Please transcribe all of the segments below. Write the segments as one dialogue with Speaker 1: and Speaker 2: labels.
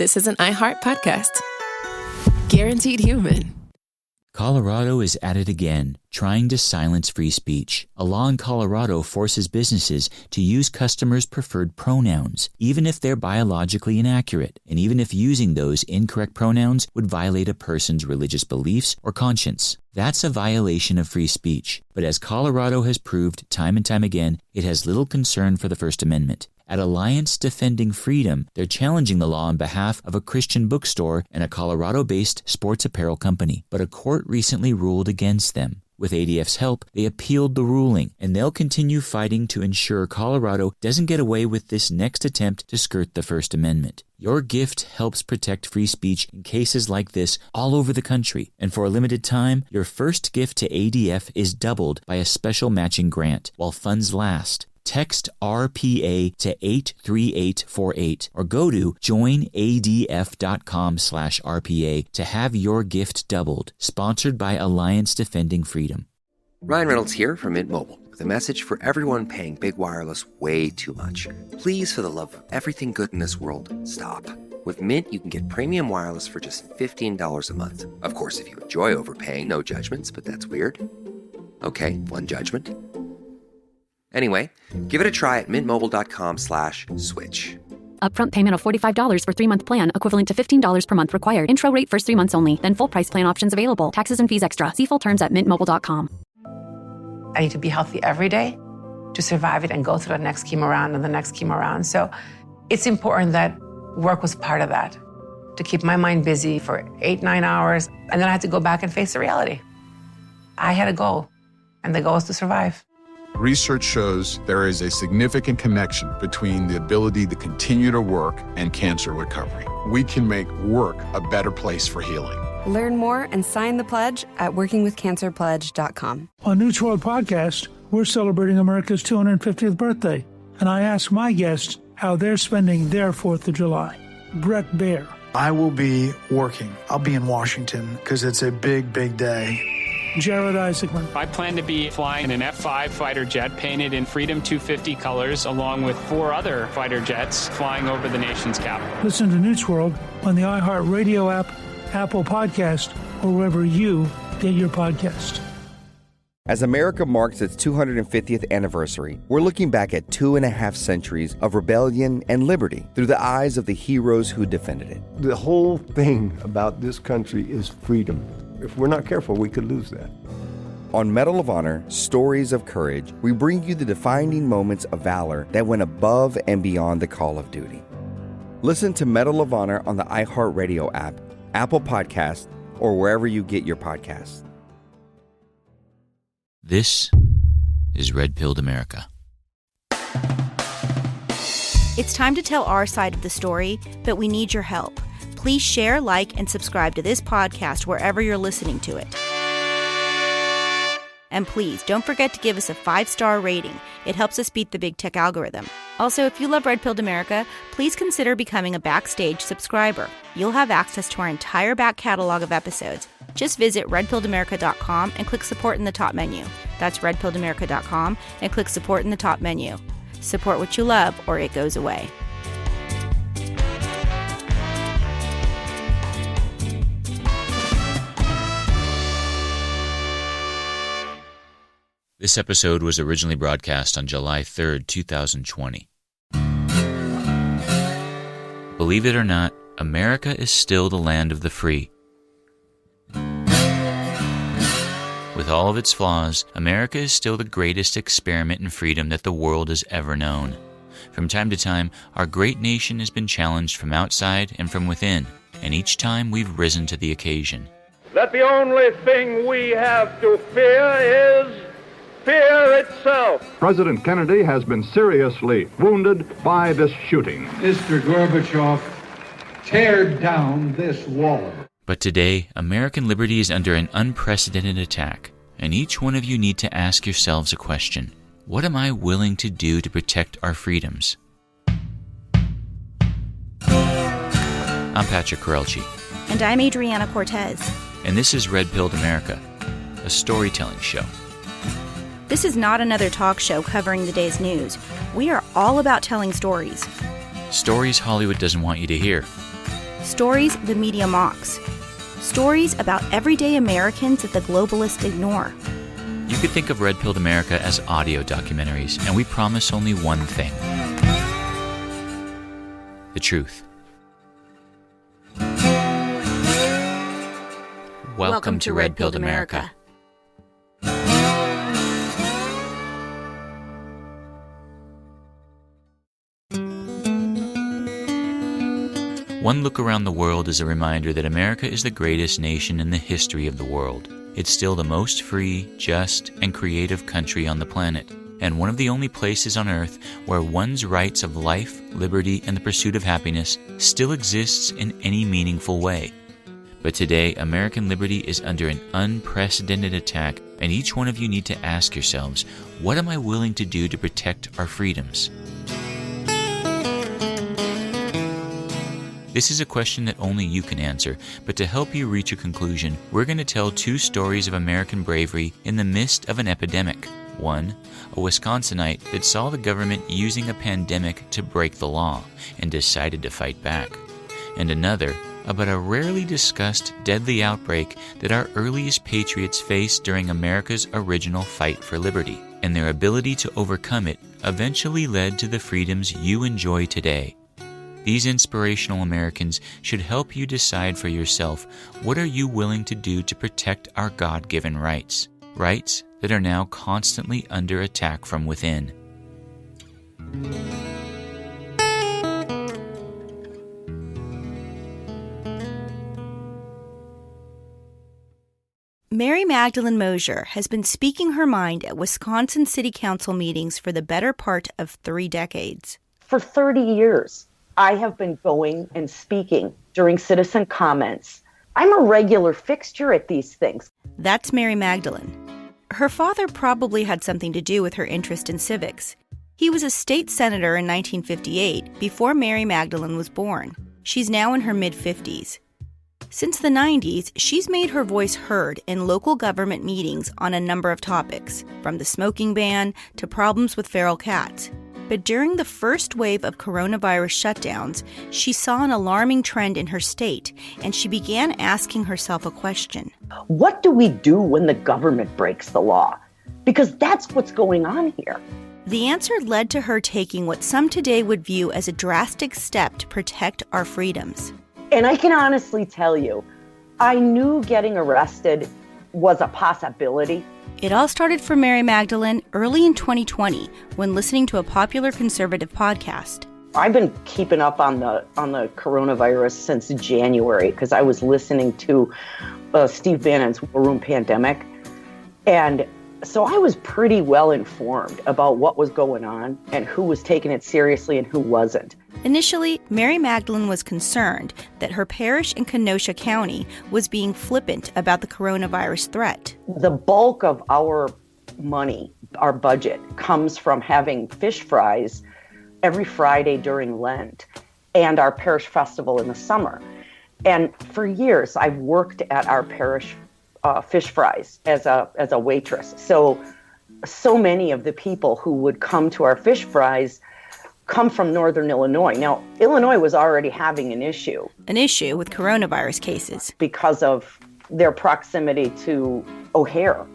Speaker 1: this is an iHeart podcast. Guaranteed human.
Speaker 2: Colorado is at it again, trying to silence free speech. A law in Colorado forces businesses to use customers' preferred pronouns, even if they're biologically inaccurate, and even if using those incorrect pronouns would violate a person's religious beliefs or conscience. That's a violation of free speech. But as Colorado has proved time and time again, it has little concern for the First Amendment. At Alliance Defending Freedom, they're challenging the law on behalf of a Christian bookstore and a Colorado-based sports apparel company. But a court recently ruled against them. With ADF's help, they appealed the ruling, and they'll continue fighting to ensure Colorado doesn't get away with this next attempt to skirt the First Amendment. Your gift helps protect free speech in cases like this all over the country. And for a limited time, your first gift to ADF is doubled by a special matching grant while funds last. Text RPA to 83848 or go to joinadf.com/RPA to have your gift doubled. Sponsored by Alliance Defending Freedom.
Speaker 3: Ryan Reynolds here from Mint Mobile with a message for everyone paying big wireless way too much. Please, for the love of everything good in this world, stop. With Mint, you can get premium wireless for just $15 a month. Of course, if you enjoy overpaying, no judgments, but that's weird. Okay, one judgment. Anyway, give it a try at mintmobile.com/switch.
Speaker 4: Upfront payment of $45 for 3-month plan, equivalent to $15 per month required. Intro rate first 3 months only, then full price plan options available. Taxes and fees extra. See full terms at mintmobile.com.
Speaker 5: I need to be healthy every day to survive it and go through the next chemo round and the next chemo round. So it's important that work was part of that, to keep my mind busy for 8-9 hours. And then I had to go back and face the reality. I had a goal, and the goal is to survive.
Speaker 6: Research shows there is a significant connection between the ability to continue to work and cancer recovery. We can make work a better place for healing.
Speaker 7: Learn more and sign the pledge at workingwithcancerpledge.com.
Speaker 8: On News World Podcast, we're celebrating America's 250th birthday, and I ask my guests how they're spending their 4th of July. Brett Baer.
Speaker 9: I will be working. I'll be in Washington because it's a big, big day.
Speaker 8: Jared Isaacman.
Speaker 10: I plan to be flying an F-5 fighter jet painted in Freedom 250 colors, along with 4 other fighter jets flying over the nation's capital.
Speaker 8: Listen to News World on the iHeartRadio app, Apple Podcast, or wherever you get your podcast.
Speaker 11: As America marks its 250th anniversary, we're looking back at 2.5 centuries of rebellion and liberty through the eyes of the heroes who defended it.
Speaker 12: The whole thing about this country is freedom. If we're not careful, we could lose that.
Speaker 11: On Medal of Honor, Stories of Courage, we bring you the defining moments of valor that went above and beyond the call of duty. Listen to Medal of Honor on the iHeartRadio app, Apple Podcasts, or wherever you get your podcasts.
Speaker 2: This is Red Pilled America.
Speaker 13: It's time to tell our side of the story, but we need your help. Please share, like, and subscribe to this podcast wherever you're listening to it. And please, don't forget to give us a 5-star rating. It helps us beat the big tech algorithm. Also, if you love Red Pilled America, please consider becoming a Backstage subscriber. You'll have access to our entire back catalog of episodes. Just visit redpilledamerica.com and click support in the top menu. That's redpilledamerica.com and click support in the top menu. Support what you love or it goes away.
Speaker 2: This episode was originally broadcast on July 3rd, 2020. Believe it or not, America is still the land of the free. With all of its flaws, America is still the greatest experiment in freedom that the world has ever known. From time to time, our great nation has been challenged from outside and from within, and each time we've risen to the occasion.
Speaker 14: That the only thing we have to fear is fear itself.
Speaker 15: President Kennedy has been seriously wounded by this shooting.
Speaker 16: Mr. Gorbachev, tear down this wall.
Speaker 2: But today, American liberty is under an unprecedented attack, and each one of you need to ask yourselves a question. What am I willing to do to protect our freedoms? I'm Patrick Corelchi.
Speaker 13: And I'm Adriana Cortez.
Speaker 2: And this is Red Pilled America, a storytelling show.
Speaker 13: This is not another talk show covering the day's news. We are all about telling stories.
Speaker 2: Stories Hollywood doesn't want you to hear.
Speaker 13: stories the media mocks, stories about everyday Americans that the globalists ignore.
Speaker 2: You could think of Red Pilled America as audio documentaries, and we promise only one thing: the truth. Welcome to Red Pilled America. One look around the world is a reminder that America is the greatest nation in the history of the world. It's still the most free, just, and creative country on the planet, and one of the only places on earth where one's rights of life, liberty, and the pursuit of happiness still exists in any meaningful way. But today, American liberty is under an unprecedented attack, and each one of you need to ask yourselves, what am I willing to do to protect our freedoms? This is a question that only you can answer, but to help you reach a conclusion, we're going to tell two stories of American bravery in the midst of an epidemic. One, a Wisconsinite that saw the government using a pandemic to break the law and decided to fight back. And another, about a rarely discussed deadly outbreak that our earliest patriots faced during America's original fight for liberty, and their ability to overcome it eventually led to the freedoms you enjoy today. These inspirational Americans should help you decide for yourself, what are you willing to do to protect our God-given rights? Rights that are now constantly under attack from within.
Speaker 13: Mary Magdalene Mosier has been speaking her mind at Wisconsin City Council meetings for the better part of 3 decades.
Speaker 17: For 30 years, I have been going and speaking during citizen comments. I'm a regular fixture at these things.
Speaker 13: That's Mary Magdalene. Her father probably had something to do with her interest in civics. He was a state senator in 1958 before Mary Magdalene was born. She's now in her mid-50s. Since the 90s, she's made her voice heard in local government meetings on a number of topics, from the smoking ban to problems with feral cats. But during the first wave of coronavirus shutdowns, she saw an alarming trend in her state, and she began asking herself a question.
Speaker 17: What do we do when the government breaks the law? Because that's what's going on here.
Speaker 13: The answer led to her taking what some today would view as a drastic step to protect our freedoms.
Speaker 17: And I can honestly tell you, I knew getting arrested was a possibility.
Speaker 13: It all started for Mary Magdalene early in 2020 when listening to a popular conservative podcast.
Speaker 17: I've been keeping up on the coronavirus since January because I was listening to Steve Bannon's War Room Pandemic. And so I was pretty well informed about what was going on and who was taking it seriously and who wasn't.
Speaker 13: Initially, Mary Magdalene was concerned that her parish in Kenosha County was being flippant about the coronavirus threat.
Speaker 17: The bulk of our money, our budget, comes from having fish fries every Friday during Lent and our parish festival in the summer. And for years, I've worked at our parish fish fries as a waitress. So many of the people who would come to our fish fries come from Northern Illinois. Now, Illinois was already having an issue.
Speaker 13: An issue with coronavirus cases.
Speaker 17: Because of their proximity to O'Hare.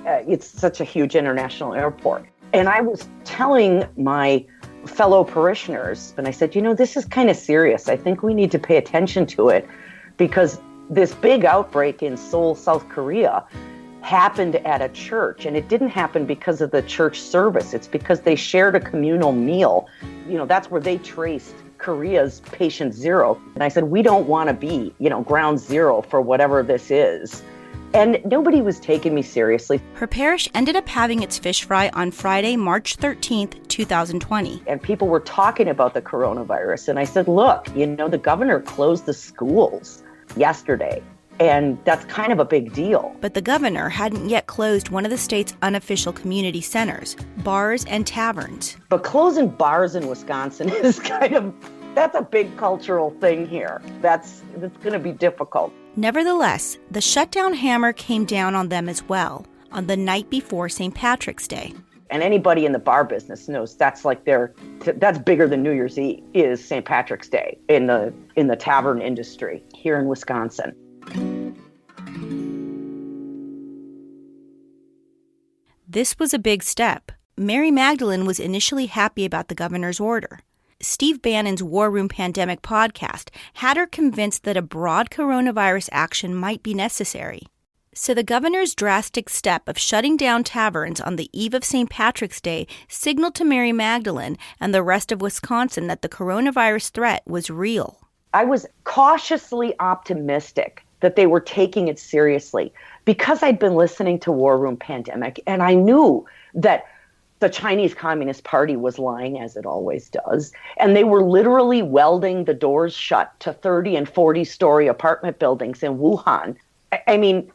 Speaker 17: It's such a huge international airport. And I was telling my fellow parishioners, and I said, this is kind of serious. I think we need to pay attention to it because this big outbreak in Seoul, South Korea happened at a church, and it didn't happen because of the church service. It's because they shared a communal meal. That's where they traced Korea's patient zero. And I said, we don't want to be, ground zero for whatever this is. And nobody was taking me seriously.
Speaker 13: Her parish ended up having its fish fry on Friday, March 13th, 2020.
Speaker 17: And people were talking about the coronavirus. And I said, look, the governor closed the schools yesterday. And that's kind of a big deal.
Speaker 13: But the governor hadn't yet closed one of the state's unofficial community centers, bars and taverns.
Speaker 17: But closing bars in Wisconsin is that's a big cultural thing here. That's going to be difficult.
Speaker 13: Nevertheless, the shutdown hammer came down on them as well on the night before St. Patrick's Day.
Speaker 17: And anybody in the bar business knows that's bigger than New Year's Eve, is St. Patrick's Day in the tavern industry here in Wisconsin.
Speaker 13: This was a big step. Mary Magdalene was initially happy about the governor's order. Steve Bannon's War Room Pandemic podcast had her convinced that a broad coronavirus action might be necessary. So the governor's drastic step of shutting down taverns on the eve of St. Patrick's Day signaled to Mary Magdalene and the rest of Wisconsin that the coronavirus threat was real.
Speaker 17: I was cautiously optimistic that they were taking it seriously because I'd been listening to War Room Pandemic, and I knew that the Chinese Communist Party was lying, as it always does, and they were literally welding the doors shut to 30 and 40-story apartment buildings in Wuhan. I mean,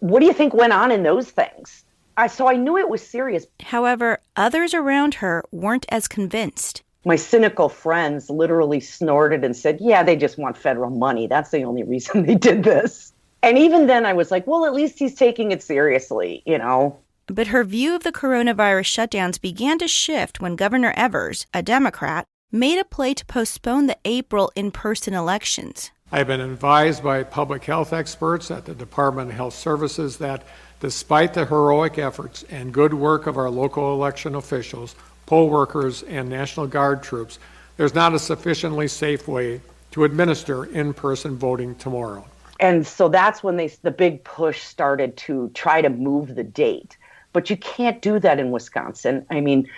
Speaker 17: what do you think went on in those things? So I knew it was serious.
Speaker 13: However, others around her weren't as convinced.
Speaker 17: My cynical friends literally snorted and said, yeah, they just want federal money. That's the only reason they did this. And even then I was like, well, at least he's taking it seriously, you know.
Speaker 13: But her view of the coronavirus shutdowns began to shift when Governor Evers, a Democrat, made a play to postpone the April in-person elections.
Speaker 18: I've been advised by public health experts at the Department of Health Services that despite the heroic efforts and good work of our local election officials, poll workers, and National Guard troops, there's not a sufficiently safe way to administer in-person voting tomorrow.
Speaker 17: And so that's when the big push started to try to move the date. But you can't do that in Wisconsin. I mean,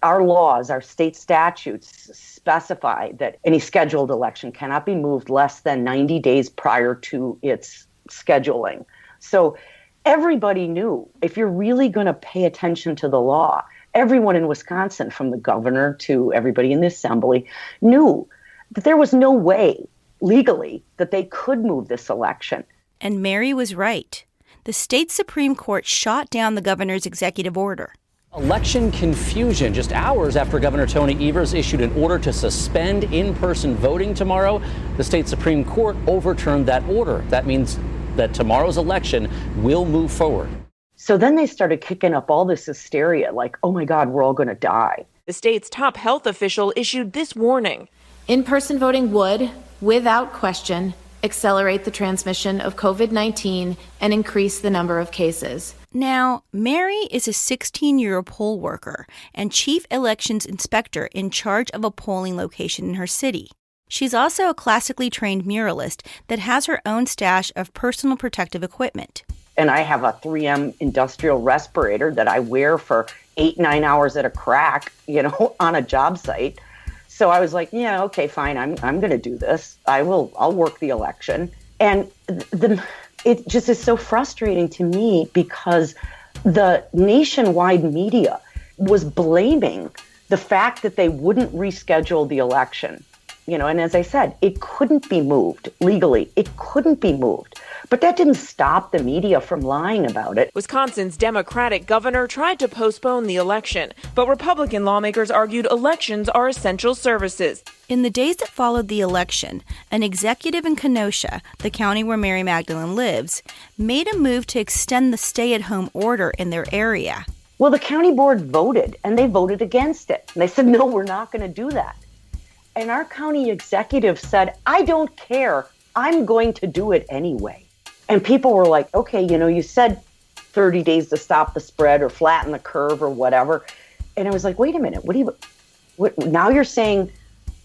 Speaker 17: our laws, our state statutes specify that any scheduled election cannot be moved less than 90 days prior to its scheduling. So everybody knew, if you're really going to pay attention to the law, everyone in Wisconsin, from the governor to everybody in the assembly, knew that there was no way legally that they could move this election.
Speaker 13: And Mary was right. The state Supreme Court shot down the governor's executive order.
Speaker 19: Election confusion just hours after Governor Tony Evers issued an order to suspend in-person voting tomorrow. The state Supreme Court overturned that order. That means that tomorrow's election will move forward.
Speaker 17: So then they started kicking up all this hysteria, like, oh my God, we're all going to die.
Speaker 20: The state's top health official issued this warning.
Speaker 21: In-person voting would, without question, accelerate the transmission of COVID-19 and increase the number of cases.
Speaker 13: Now, Mary is a 16-year poll worker and chief elections inspector in charge of a polling location in her city. She's also a classically trained muralist that has her own stash of personal protective equipment.
Speaker 17: And I have a 3M industrial respirator that I wear for 8-9 hours at a crack, on a job site. So I was like, yeah, okay, fine. I'm going to do this. I'll work the election. And it just is so frustrating to me because the nationwide media was blaming the fact that they wouldn't reschedule the election. And as I said, it couldn't be moved legally. It couldn't be moved. But that didn't stop the media from lying about it.
Speaker 20: Wisconsin's Democratic governor tried to postpone the election, but Republican lawmakers argued elections are essential services.
Speaker 13: In the days that followed the election, an executive in Kenosha, the county where Mary Magdalene lives, made a move to extend the stay-at-home order in their area.
Speaker 17: Well, the county board voted, and they voted against it. And they said, no, we're not going to do that. And our county executive said, I don't care. I'm going to do it anyway. And people were like, okay, you said 30 days to stop the spread or flatten the curve or whatever. And I was like, wait a minute, now you're saying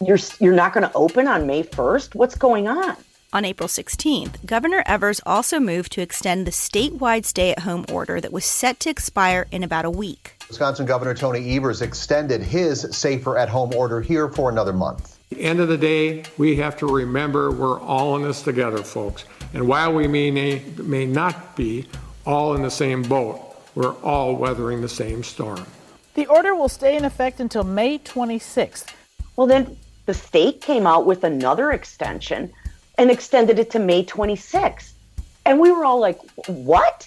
Speaker 17: you're not going to open on May 1st? What's going on?
Speaker 13: On April 16th, Governor Evers also moved to extend the statewide stay-at-home order that was set to expire in about a week.
Speaker 22: Wisconsin Governor Tony Evers extended his safer-at-home order here for another month.
Speaker 18: At the end of the day, we have to remember we're all in this together, folks. And while we may not be all in the same boat, we're all weathering the same storm.
Speaker 23: The order will stay in effect until May 26th.
Speaker 17: Well, then the state came out with another extension and extended it to May 26th. And we were all like, what?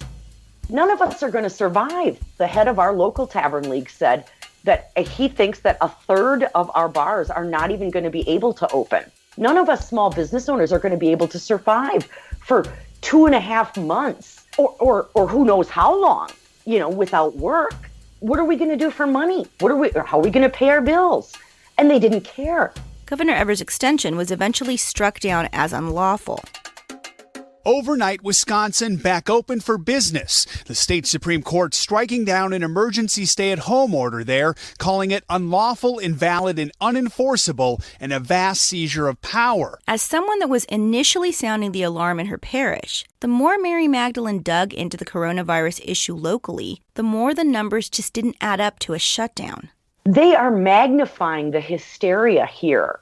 Speaker 17: None of us are going to survive. The head of our local tavern league said that he thinks that a third of our bars are not even going to be able to open. None of us small business owners are going to be able to survive for 2.5 months or who knows how long, without work. what are we going to do for money? How are we going to pay our bills? And they didn't care.
Speaker 13: Governor Evers' extension was eventually struck down as unlawful.
Speaker 1: Overnight, Wisconsin back open for business. The state Supreme Court striking down an emergency stay-at-home order there, calling it unlawful, invalid, and unenforceable, and a vast seizure of power.
Speaker 13: As someone that was initially sounding the alarm in her parish, the more Mary Magdalene dug into the coronavirus issue locally, the more the numbers just didn't add up to a shutdown.
Speaker 17: They are magnifying the hysteria here.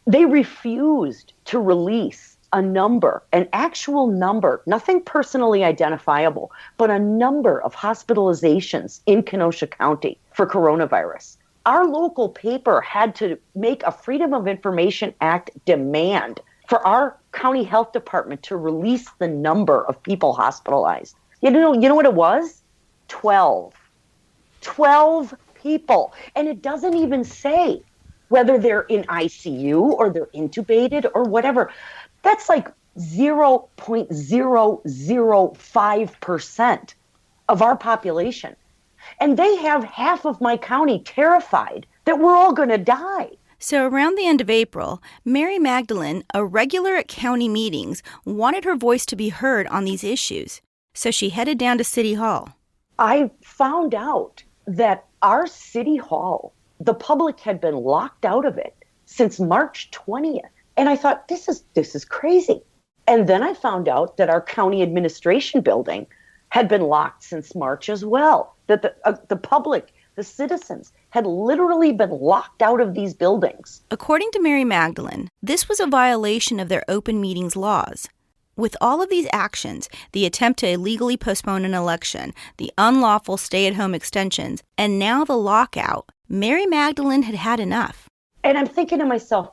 Speaker 17: They refused to release a number, an actual number, nothing personally identifiable, but a number of hospitalizations in Kenosha County for coronavirus. Our local paper had to make a Freedom of Information Act demand for our county health department to release the number of people hospitalized. You know what it was? 12. 12 people. And it doesn't even say whether they're in ICU or they're intubated or whatever. That's like 0.005% of our population. And they have half of my county terrified that we're all going to die.
Speaker 13: So around the end of April, Mary Magdalene, a regular at county meetings, wanted her voice to be heard on these issues. So she headed down to City Hall. I
Speaker 17: found out that our City Hall, the public had been locked out of it since March 20th. And I thought, this is crazy. And then I found out that our county administration building had been locked since March as well, that the public, the citizens, had literally been locked out of these buildings.
Speaker 13: According to Mary Magdalene, this was a violation of their open meetings laws. With all of these actions, the attempt to illegally postpone an election, the unlawful stay-at-home extensions, and now the lockout, Mary Magdalene had had enough.
Speaker 17: And I'm thinking to myself,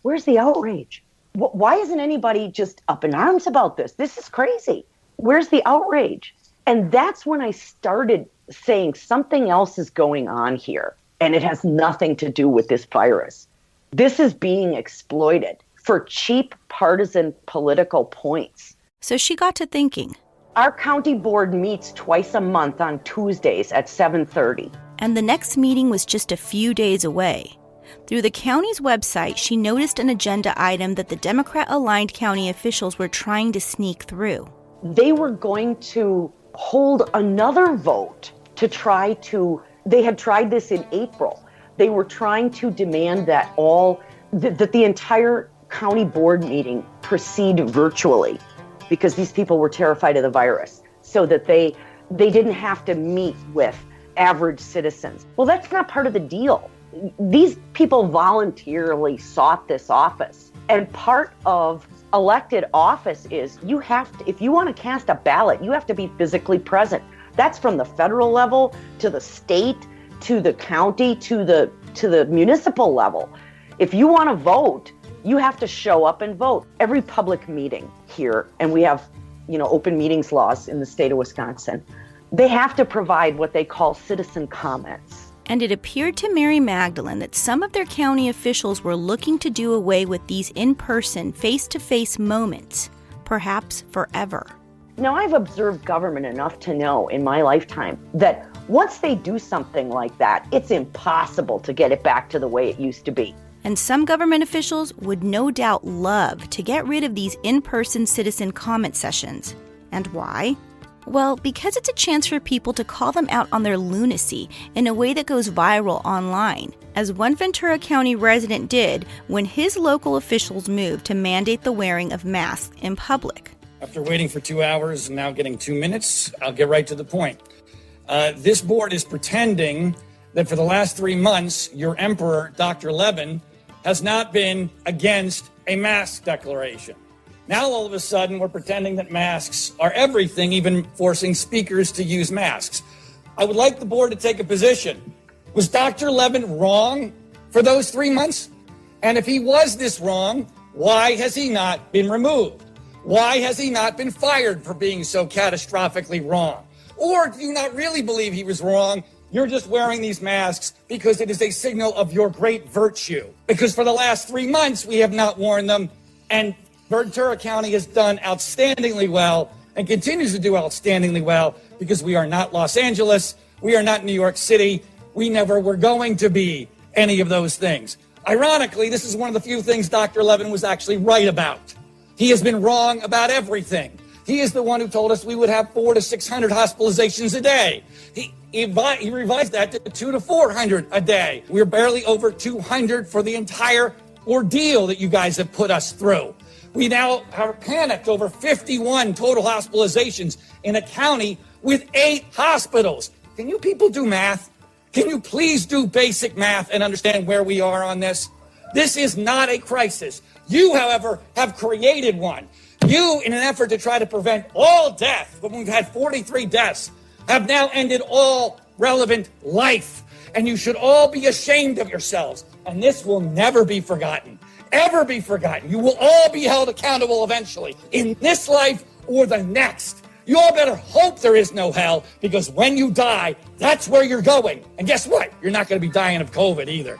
Speaker 17: where's the outrage? Why isn't anybody just up in arms about this? This is crazy. Where's the outrage? And that's when I started saying something else is going on here, and it has nothing to do with this virus. This is being exploited for cheap partisan political points.
Speaker 13: So she got to thinking.
Speaker 17: Our county board meets twice a month on Tuesdays at 7:30.
Speaker 13: And the next meeting was just a few days away. Through the county's website, she noticed an agenda item that the Democrat-aligned county officials were trying to sneak through.
Speaker 17: They were going to hold another vote to they had tried this in April. They were trying to demand that that the entire county board meeting proceed virtually because these people were terrified of the virus, so that they didn't have to meet with average citizens. Well, that's not part of the deal. These people voluntarily sought this office. And part of elected office is if you want to cast a ballot, you have to be physically present. That's from the federal level to the state, to the county, to the municipal level. If you want to vote, you have to show up and vote. Every public meeting here, and we have, open meetings laws in the state of Wisconsin, they have to provide what they call citizen comments.
Speaker 13: And it appeared to Mary Magdalene that some of their county officials were looking to do away with these in-person, face-to-face moments, perhaps forever.
Speaker 17: Now, I've observed government enough to know in my lifetime that once they do something like that, it's impossible to get it back to the way it used to be.
Speaker 13: And some government officials would no doubt love to get rid of these in-person citizen comment sessions. And why? Well, because it's a chance for people to call them out on their lunacy in a way that goes viral online, as one Ventura County resident did when his local officials moved to mandate the wearing of masks in public.
Speaker 3: After waiting for 2 hours and now getting 2 minutes, I'll get right to the point. This board is pretending that for the last 3 months, your emperor, Dr. Levin, has not been against a mask declaration. Now, all of a sudden, we're pretending that masks are everything, even forcing speakers to use masks. I would like the board to take a position. Was Dr. Levin wrong for those 3 months? And if he was this wrong, why has he not been removed? Why has he not been fired for being so catastrophically wrong? Or do you not really believe he was wrong? You're just wearing these masks because it is a signal of your great virtue. Because for the last 3 months, we have not worn them, and Ventura County has done outstandingly well and continues to do outstandingly well because we are not Los Angeles, We are not New York City. We never were going to be any of those things. Ironically, this is one of the few things Dr. Levin was actually right about. He has been wrong about everything. He is the one who told us we would have 400 to 600 hospitalizations a day. He revised that to 200 to 400 a day. We're barely over 200 for the entire ordeal that you guys have put us through. We now are panicked over 51 total hospitalizations in a county with 8 hospitals. Can you people do math? Can you please do basic math and understand where we are on this? This is not a crisis. You, however, have created one. You, in an effort to try to prevent all death, when we've had 43 deaths, have now ended all relevant life. And you should all be ashamed of yourselves. And this will never be forgotten, ever be forgotten. You will all be held accountable eventually, in this life or the next. You all better hope there is no hell, because when you die, that's where you're going. And guess what? You're not going to be dying of COVID either.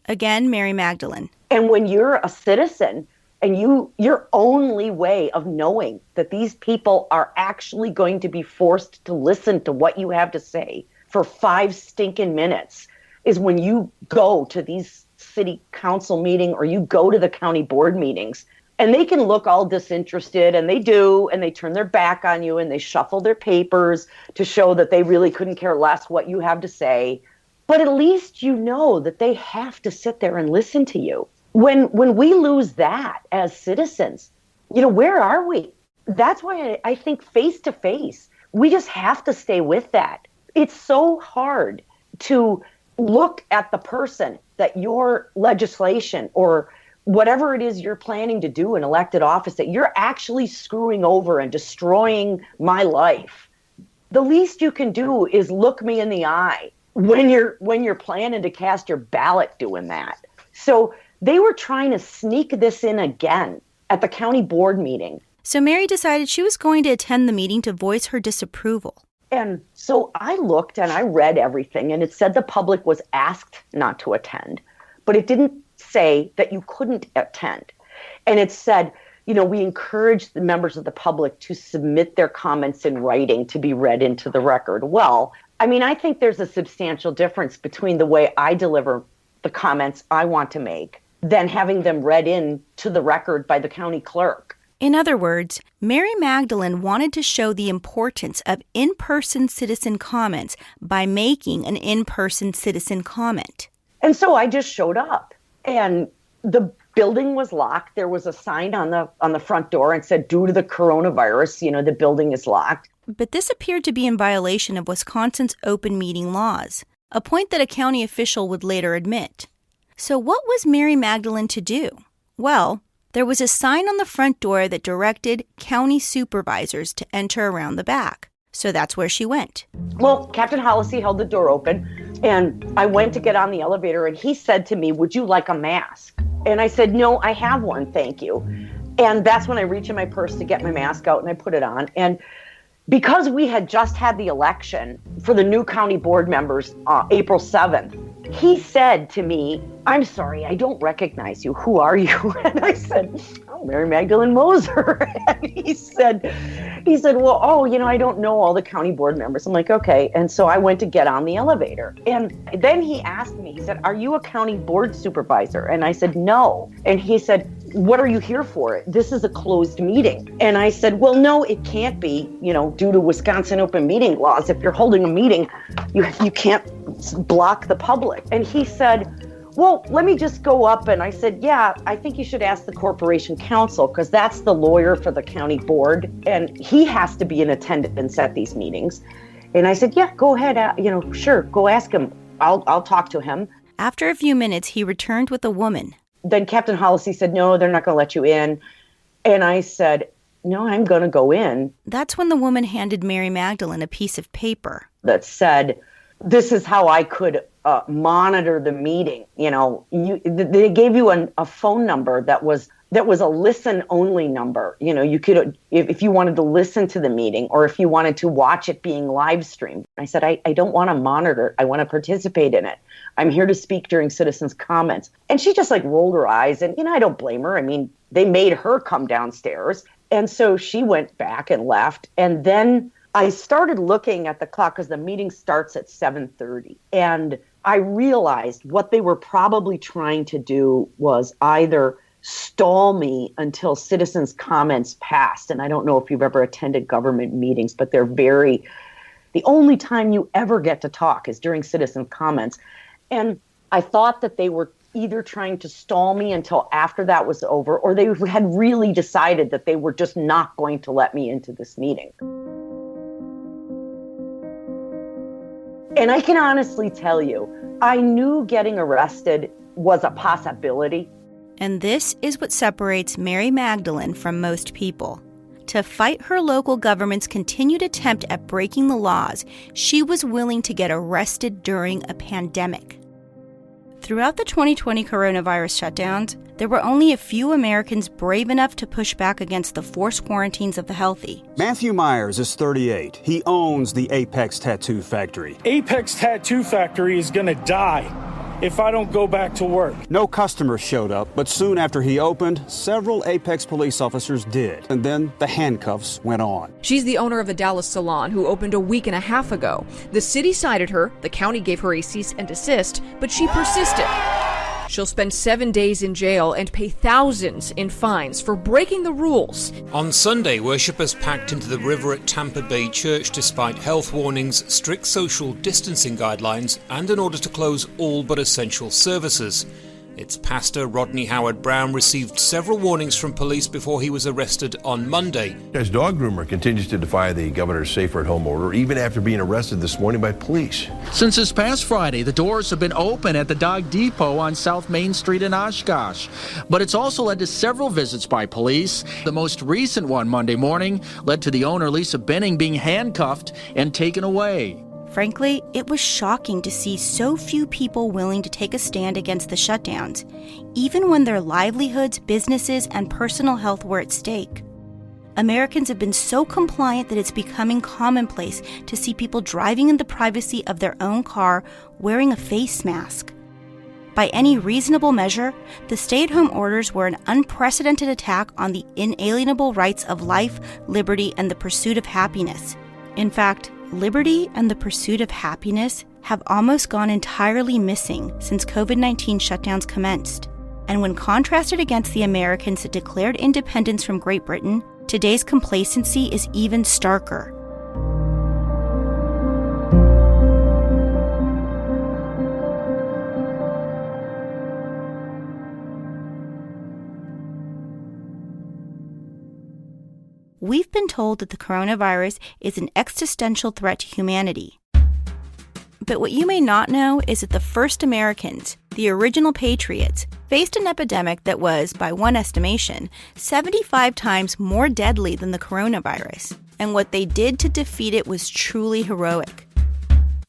Speaker 13: Again, Mary Magdalene.
Speaker 17: And when you're a citizen and your only way of knowing that these people are actually going to be forced to listen to what you have to say for 5 stinking minutes is when you go to these city council meeting or you go to the county board meetings, and they can look all disinterested, and they do, and they turn their back on you and they shuffle their papers to show that they really couldn't care less what you have to say. But at least you know that they have to sit there and listen to you. When we lose that as citizens, where are we? That's why I think face to face, we just have to stay with that. It's so hard to look at the person that your legislation or whatever it is you're planning to do in elected office, that you're actually screwing over and destroying my life. The least you can do is look me in the eye when you're planning to cast your ballot doing that. So they were trying to sneak this in again at the county board meeting.
Speaker 13: So Mary decided she was going to attend the meeting to voice her disapproval.
Speaker 17: And so I looked and I read everything, and it said the public was asked not to attend, but it didn't say that you couldn't attend. And it said, we encourage the members of the public to submit their comments in writing to be read into the record. Well, I think there's a substantial difference between the way I deliver the comments I want to make than having them read in to the record by the county clerk.
Speaker 13: In other words, Mary Magdalene wanted to show the importance of in-person citizen comments by making an in-person citizen comment.
Speaker 17: And so I just showed up, and the building was locked. There was a sign on the front door and said, due to the coronavirus, the building is locked.
Speaker 13: But this appeared to be in violation of Wisconsin's open meeting laws, a point that a county official would later admit. So what was Mary Magdalene to do? Well, there was a sign on the front door that directed county supervisors to enter around the back. So that's where she went.
Speaker 17: Well, Captain Hollisey held the door open, and I went to get on the elevator, and he said to me, would you like a mask? And I said, no, I have one, thank you. And that's when I reached in my purse to get my mask out, and I put it on. And because we had just had the election for the new county board members, April 7th, he said to me, I'm sorry, I don't recognize you. Who are you? And I said, oh, Mary Magdalene Moser. And he said, well, I don't know all the county board members. I'm like, okay. And so I went to get on the elevator. And then he asked me, he said, are you a county board supervisor? And I said, no. And he said, what are you here for? This is a closed meeting. And I said, well, no, it can't be, due to Wisconsin open meeting laws. If you're holding a meeting, you can't block the public. And he said, well, let me just go up. And I said, yeah, I think you should ask the corporation counsel, because that's the lawyer for the county board. And he has to be in attendance at these meetings. And I said, yeah, go ahead. Sure, go ask him. I'll talk to him.
Speaker 13: After a few minutes, he returned with a woman.
Speaker 17: Then Captain Hollisey said, no, they're not going to let you in. And I said, no, I'm going to go in.
Speaker 13: That's when the woman handed Mary Magdalene a piece of paper
Speaker 17: that said, this is how I could monitor the meeting. They gave you a phone number that was a listen only number. You could, if you wanted to listen to the meeting or if you wanted to watch it being live streamed. I said, I don't want to monitor it. I want to participate in it. I'm here to speak during citizens' comments. And she just rolled her eyes, and I don't blame her. They made her come downstairs, And so she went back and left. And then I started looking at the clock because the meeting starts at 7:30. And I realized what they were probably trying to do was either stall me until citizens' comments passed. And I don't know if you've ever attended government meetings, but the only time you ever get to talk is during citizen comments. And I thought that they were either trying to stall me until after that was over, or they had really decided that they were just not going to let me into this meeting. And I can honestly tell you, I knew getting arrested was a possibility.
Speaker 13: And this is what separates Mary Magdalene from most people. To fight her local government's continued attempt at breaking the laws, she was willing to get arrested during a pandemic. Throughout the 2020 coronavirus shutdowns, there were only a few Americans brave enough to push back against the forced quarantines of the healthy.
Speaker 4: Matthew Myers is 38. He owns the Apex Tattoo Factory.
Speaker 5: Apex Tattoo Factory is going to die if I don't go back to work.
Speaker 4: No customers showed up, but soon after he opened, several Apex police officers did. And then the handcuffs went on.
Speaker 6: She's the owner of a Dallas salon who opened a week and a half ago. The city cited her, the county gave her a cease and desist, but she persisted. She'll spend 7 days in jail and pay thousands in fines for breaking the rules.
Speaker 24: On Sunday, worshippers packed into the river at Tampa Bay Church despite health warnings, strict social distancing guidelines, and an order to close all but essential services. Its pastor, Rodney Howard Brown, received several warnings from police before he was arrested on Monday.
Speaker 25: As dog groomer continues to defy the governor's safer-at-home order, even after being arrested this morning by police.
Speaker 26: Since this past Friday, the doors have been open at the Dog Depot on South Main Street in Oshkosh. But it's also led to several visits by police. The most recent one Monday morning led to the owner, Lisa Benning, being handcuffed and taken away.
Speaker 13: Frankly, it was shocking to see so few people willing to take a stand against the shutdowns, even when their livelihoods, businesses, and personal health were at stake. Americans have been so compliant that it's becoming commonplace to see people driving in the privacy of their own car wearing a face mask. By any reasonable measure, the stay-at-home orders were an unprecedented attack on the inalienable rights of life, liberty, and the pursuit of happiness. In fact, liberty and the pursuit of happiness have almost gone entirely missing since COVID-19 shutdowns commenced. And when contrasted against the Americans that declared independence from Great Britain, today's complacency is even starker. We've been told that the coronavirus is an existential threat to humanity. But what you may not know is that the first Americans, the original patriots, faced an epidemic that was, by one estimation, 75 times more deadly than the coronavirus. And what they did to defeat it was truly heroic.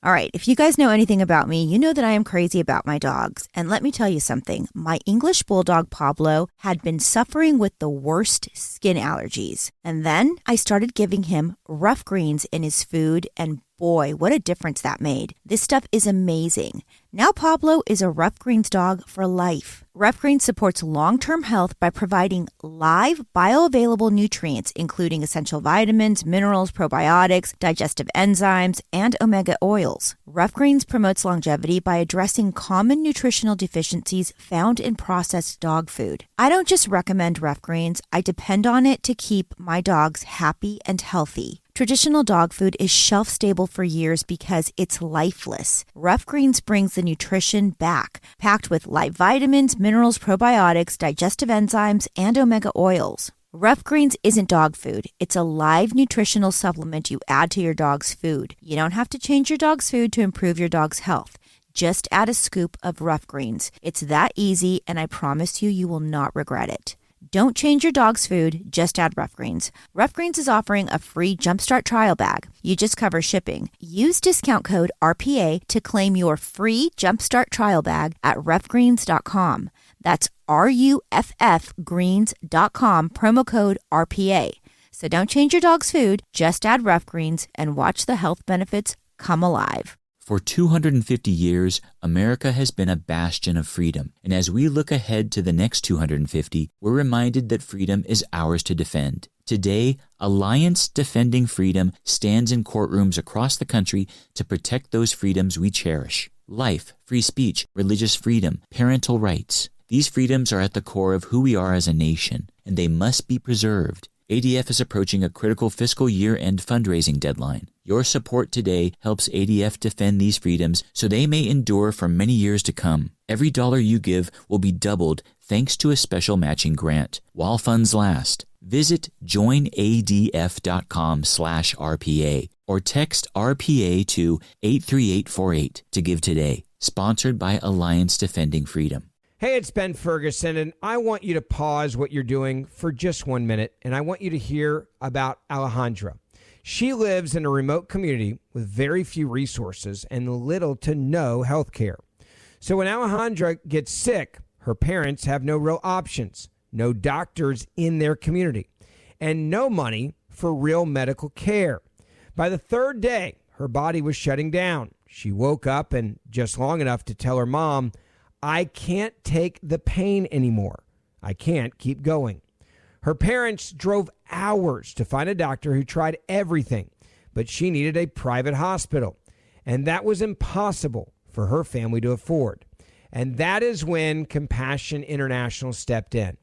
Speaker 27: All right, if you guys know anything about me, you know that I am crazy about my dogs. And let me tell you something. My English Bulldog Pablo had been suffering with the worst skin allergies. And then I started giving him Rough Greens in his food, and boy, what a difference that made. This stuff is amazing. Now Pablo is a Rough Greens dog for life. Rough Greens supports long-term health by providing live, bioavailable nutrients, including essential vitamins, minerals, probiotics, digestive enzymes, and omega oils. Rough Greens promotes longevity by addressing common nutritional deficiencies found in processed dog food. I don't just recommend Rough Greens, I depend on it to keep my dogs happy and healthy. Traditional dog food is shelf-stable for years because it's lifeless. Rough Greens brings the nutrition back, packed with live vitamins, minerals, probiotics, digestive enzymes, and omega oils. Rough Greens isn't dog food. It's a live nutritional supplement you add to your dog's food. You don't have to change your dog's food to improve your dog's health. Just add a scoop of Rough Greens. It's that easy, and I promise you, you will not regret it. Don't change your dog's food, just add Rough Greens. Rough Greens is offering a free Jumpstart trial bag. You just cover shipping. Use discount code RPA to claim your free Jumpstart trial bag at roughgreens.com. That's RUFFgreens.com, promo code RPA. So don't change your dog's food, just add Rough Greens and watch the health benefits come alive.
Speaker 2: For 250 years, America has been a bastion of freedom, and as we look ahead to the next 250, we're reminded that freedom is ours to defend. Today, Alliance Defending Freedom stands in courtrooms across the country to protect those freedoms we cherish. Life, free speech, religious freedom, parental rights. These freedoms are at the core of who we are as a nation, and they must be preserved. ADF is approaching a critical fiscal year-end fundraising deadline. Your support today helps ADF defend these freedoms so they may endure for many years to come. Every dollar you give will be doubled thanks to a special matching grant while funds last. Visit joinadf.com/RPA or text RPA to 83848 to give today. Sponsored by Alliance Defending Freedom.
Speaker 7: Hey, it's Ben Ferguson, and I want you to pause what you're doing for just 1 minute, and I want you to hear about Alejandra. She lives in a remote community with very few resources and little to no health care. So when Alejandra gets sick, her parents have no real options, no doctors in their community, and no money for real medical care. By the third day, her body was shutting down. She woke up and just long enough to tell her mom, "I can't take the pain anymore. I can't keep going." Her parents drove hours to find a doctor who tried everything, but she needed a private hospital, and that was impossible for her family to afford. And that is when Compassion International stepped in.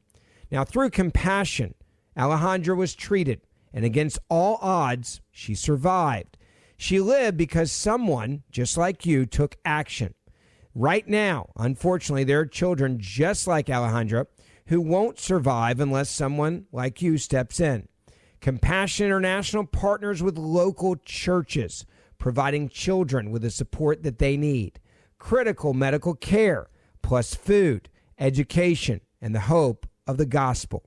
Speaker 7: Now, through Compassion, Alejandra was treated, and against all odds, she survived. She lived because someone, just like you, took action. Right now, unfortunately, there are children just like Alejandra who won't survive unless someone like you steps in. Compassion International partners with local churches, providing children with the support that they need, critical medical care, plus food, education, and the hope of the gospel,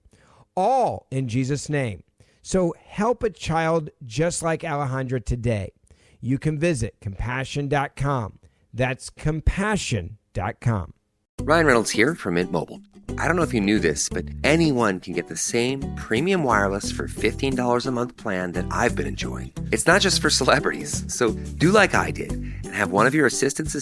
Speaker 7: all in Jesus' name. So help a child just like Alejandra today. You can visit compassion.com. That's compassion.com.
Speaker 8: Ryan Reynolds here from Mint Mobile. I don't know if you knew this, but anyone can get the same premium wireless for $15 a month plan that I've been enjoying. It's not just for celebrities. So do like I did and have one of your assistants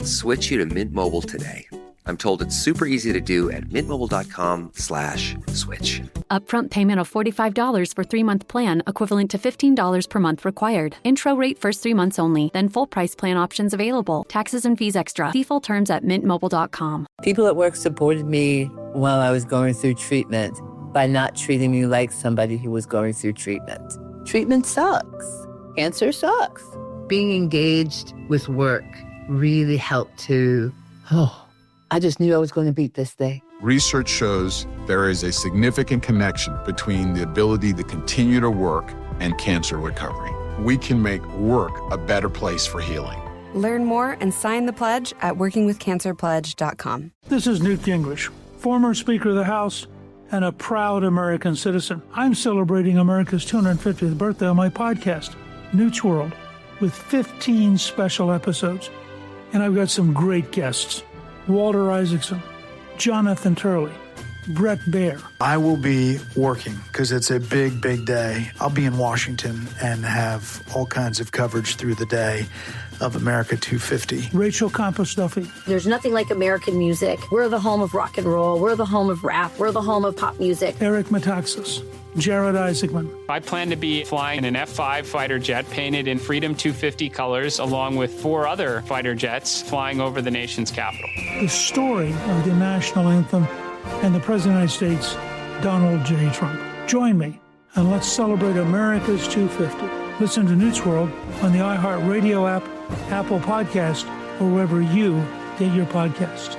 Speaker 8: switch you to Mint Mobile today. I'm told it's super easy to do at mintmobile.com/switch.
Speaker 9: Upfront payment of $45 for 3-month plan, equivalent to $15 per month required. Intro rate first 3 months only, then full price plan options available. Taxes and fees extra. See full terms at mintmobile.com.
Speaker 10: People at work supported me while I was going through treatment by not treating me like somebody who was going through treatment. Treatment sucks. Cancer sucks. Being engaged with work really helped to, I just knew I was going to beat this thing.
Speaker 11: Research shows there is a significant connection between the ability to continue to work and cancer recovery. We can make work a better place for healing.
Speaker 12: Learn more and sign the pledge at workingwithcancerpledge.com.
Speaker 5: This is Newt Gingrich, former Speaker of the House and a proud American citizen. I'm celebrating America's 250th birthday on my podcast, Newt's World, with 15 special episodes. And I've got some great guests. Walter Isaacson, Jonathan Turley, Brett Baer.
Speaker 14: I will be working because it's a big, big day. I'll be in Washington and have all kinds of coverage through the day of America 250.
Speaker 5: Rachel Campos-Duffy.
Speaker 28: There's nothing like American music. We're the home of rock and roll. We're the home of rap. We're the home of pop music.
Speaker 5: Eric Metaxas. Jared Isaacman.
Speaker 29: I plan to be flying an F-5 fighter jet painted in Freedom 250 colors, along with 4 other fighter jets flying over the nation's capital.
Speaker 5: The story of the national anthem and the President of the United States, Donald J. Trump. Join me and let's celebrate America's 250. Listen to Newt's World on the iHeartRadio app, Apple Podcast, or wherever you get your podcast.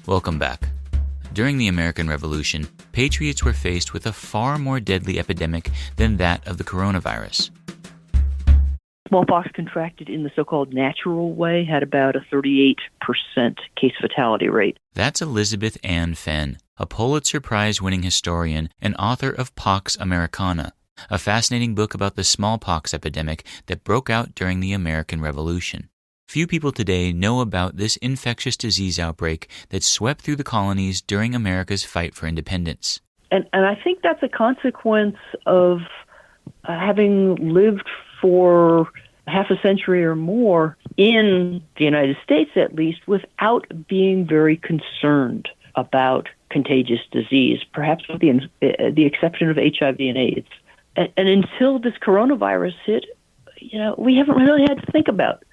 Speaker 2: Welcome back. During the American Revolution, patriots were faced with a far more deadly epidemic than that of the coronavirus.
Speaker 30: Smallpox contracted in the so-called natural way had about a 38% case fatality rate.
Speaker 2: That's Elizabeth Ann Fenn, a Pulitzer Prize-winning historian and author of Pax Americana, a fascinating book about the smallpox epidemic that broke out during the American Revolution. Few people today know about this infectious disease outbreak that swept through the colonies during America's fight for independence.
Speaker 30: And I think that's a consequence of having lived for half a century or more in the United States, at least, without being very concerned about contagious disease, perhaps with the exception of HIV and AIDS. And until this coronavirus hit, we haven't really had to think about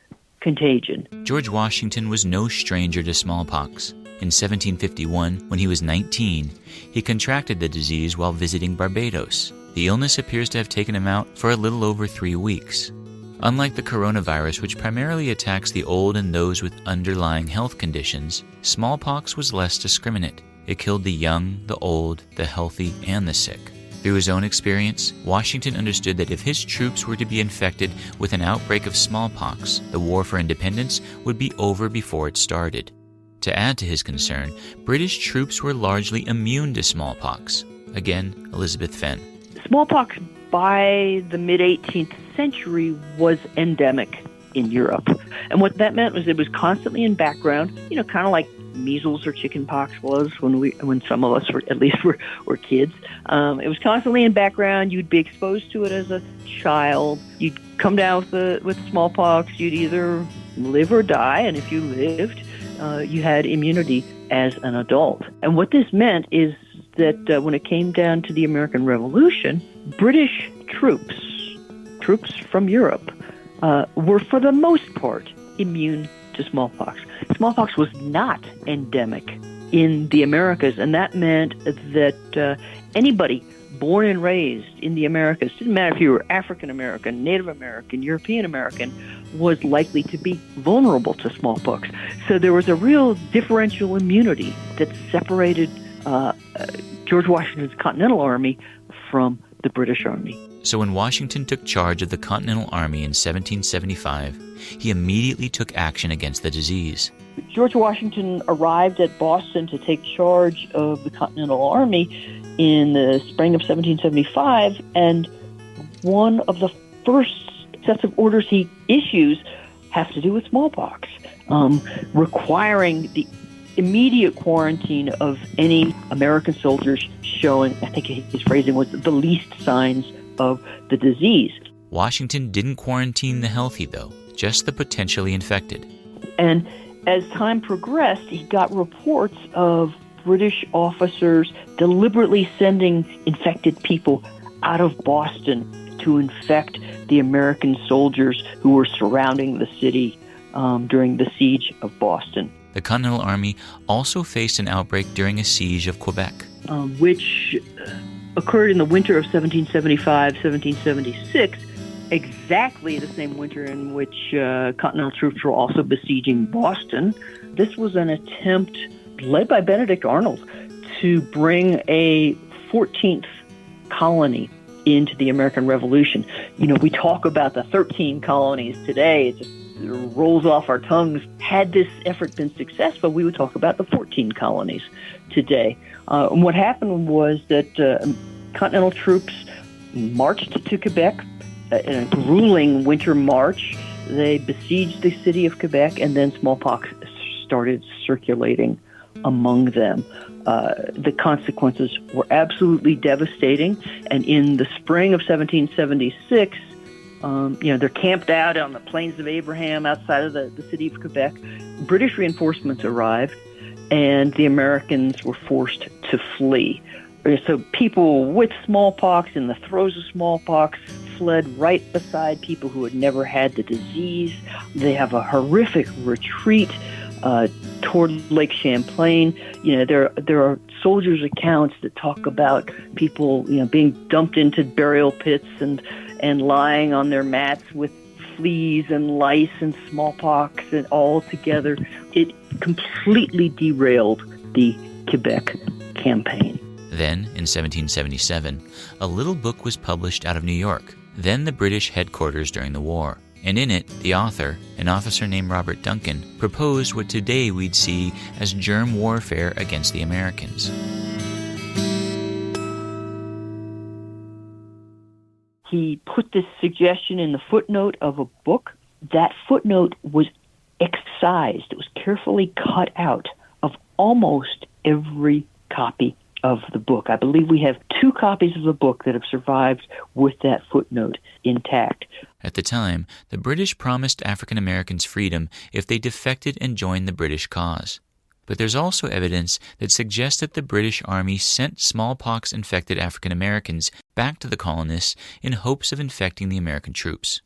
Speaker 30: contagion.
Speaker 2: George Washington was no stranger to smallpox. In 1751, when he was 19, he contracted the disease while visiting Barbados. The illness appears to have taken him out for a little over 3 weeks. Unlike the coronavirus, which primarily attacks the old and those with underlying health conditions, smallpox was less discriminate. It killed the young, the old, the healthy, and the sick. Through his own experience, Washington understood that if his troops were to be infected with an outbreak of smallpox, the war for independence would be over before it started. To add to his concern, British troops were largely immune to smallpox. Again, Elizabeth Fenn.
Speaker 30: Smallpox by the mid-18th century was endemic in Europe. And what that meant was it was constantly in background, kind of like measles or chickenpox was when some of us were kids. It was constantly in background. You'd be exposed to it as a child. You'd come down with smallpox. You'd either live or die, and if you lived, you had immunity as an adult. And what this meant is that when it came down to the American Revolution, British troops from Europe, were for the most part immune to smallpox. Smallpox was not endemic in the Americas, and that meant that anybody born and raised in the Americas, didn't matter if you were African American, Native American, European American, was likely to be vulnerable to smallpox. So there was a real differential immunity that separated George Washington's Continental Army from the British Army.
Speaker 2: So when Washington took charge of the Continental Army in 1775, he immediately took action against the disease.
Speaker 30: George Washington arrived at Boston to take charge of the Continental Army in the spring of 1775, and one of the first sets of orders he issues have to do with smallpox, requiring the immediate quarantine of any American soldiers showing, I think his phrasing was, the least signs of the disease.
Speaker 2: Washington didn't quarantine the healthy, though, just the potentially infected.
Speaker 30: And as time progressed, he got reports of British officers deliberately sending infected people out of Boston to infect the American soldiers who were surrounding the city during the siege of Boston.
Speaker 2: The Continental Army also faced an outbreak during a siege of Quebec,
Speaker 30: which occurred in the winter of 1775-1776, exactly the same winter in which Continental troops were also besieging Boston. This was an attempt led by Benedict Arnold to bring a 14th colony into the American Revolution. We talk about the 13 colonies today. It just rolls off our tongues. Had this effort been successful, we would talk about the 14 colonies today. And what happened was that Continental troops marched to Quebec in a grueling winter march. They besieged the city of Quebec, and then smallpox started circulating among them. The consequences were absolutely devastating, and in the spring of 1776, they're camped out on the Plains of Abraham outside of the city of Quebec. British reinforcements arrived, and the Americans were forced to flee. So people with smallpox, in the throes of smallpox, fled right beside people who had never had the disease. They have a horrific retreat toward Lake Champlain. There are soldiers' accounts that talk about people, being dumped into burial pits and lying on their mats with fleas and lice and smallpox and all together. It completely derailed the Quebec campaign.
Speaker 2: Then, in 1777, a little book was published out of New York, then the British headquarters during the war. And in it, the author, an officer named Robert Duncan, proposed what today we'd see as germ warfare against the Americans.
Speaker 30: He put this suggestion in the footnote of a book. That footnote was excised. It was carefully cut out of almost every copy of the book. I believe we have 2 copies of the book that have survived with that footnote intact.
Speaker 2: At the time, the British promised African Americans freedom if they defected and joined the British cause. But there's also evidence that suggests that the British Army sent smallpox-infected African Americans back to the colonists in hopes of infecting the American troops.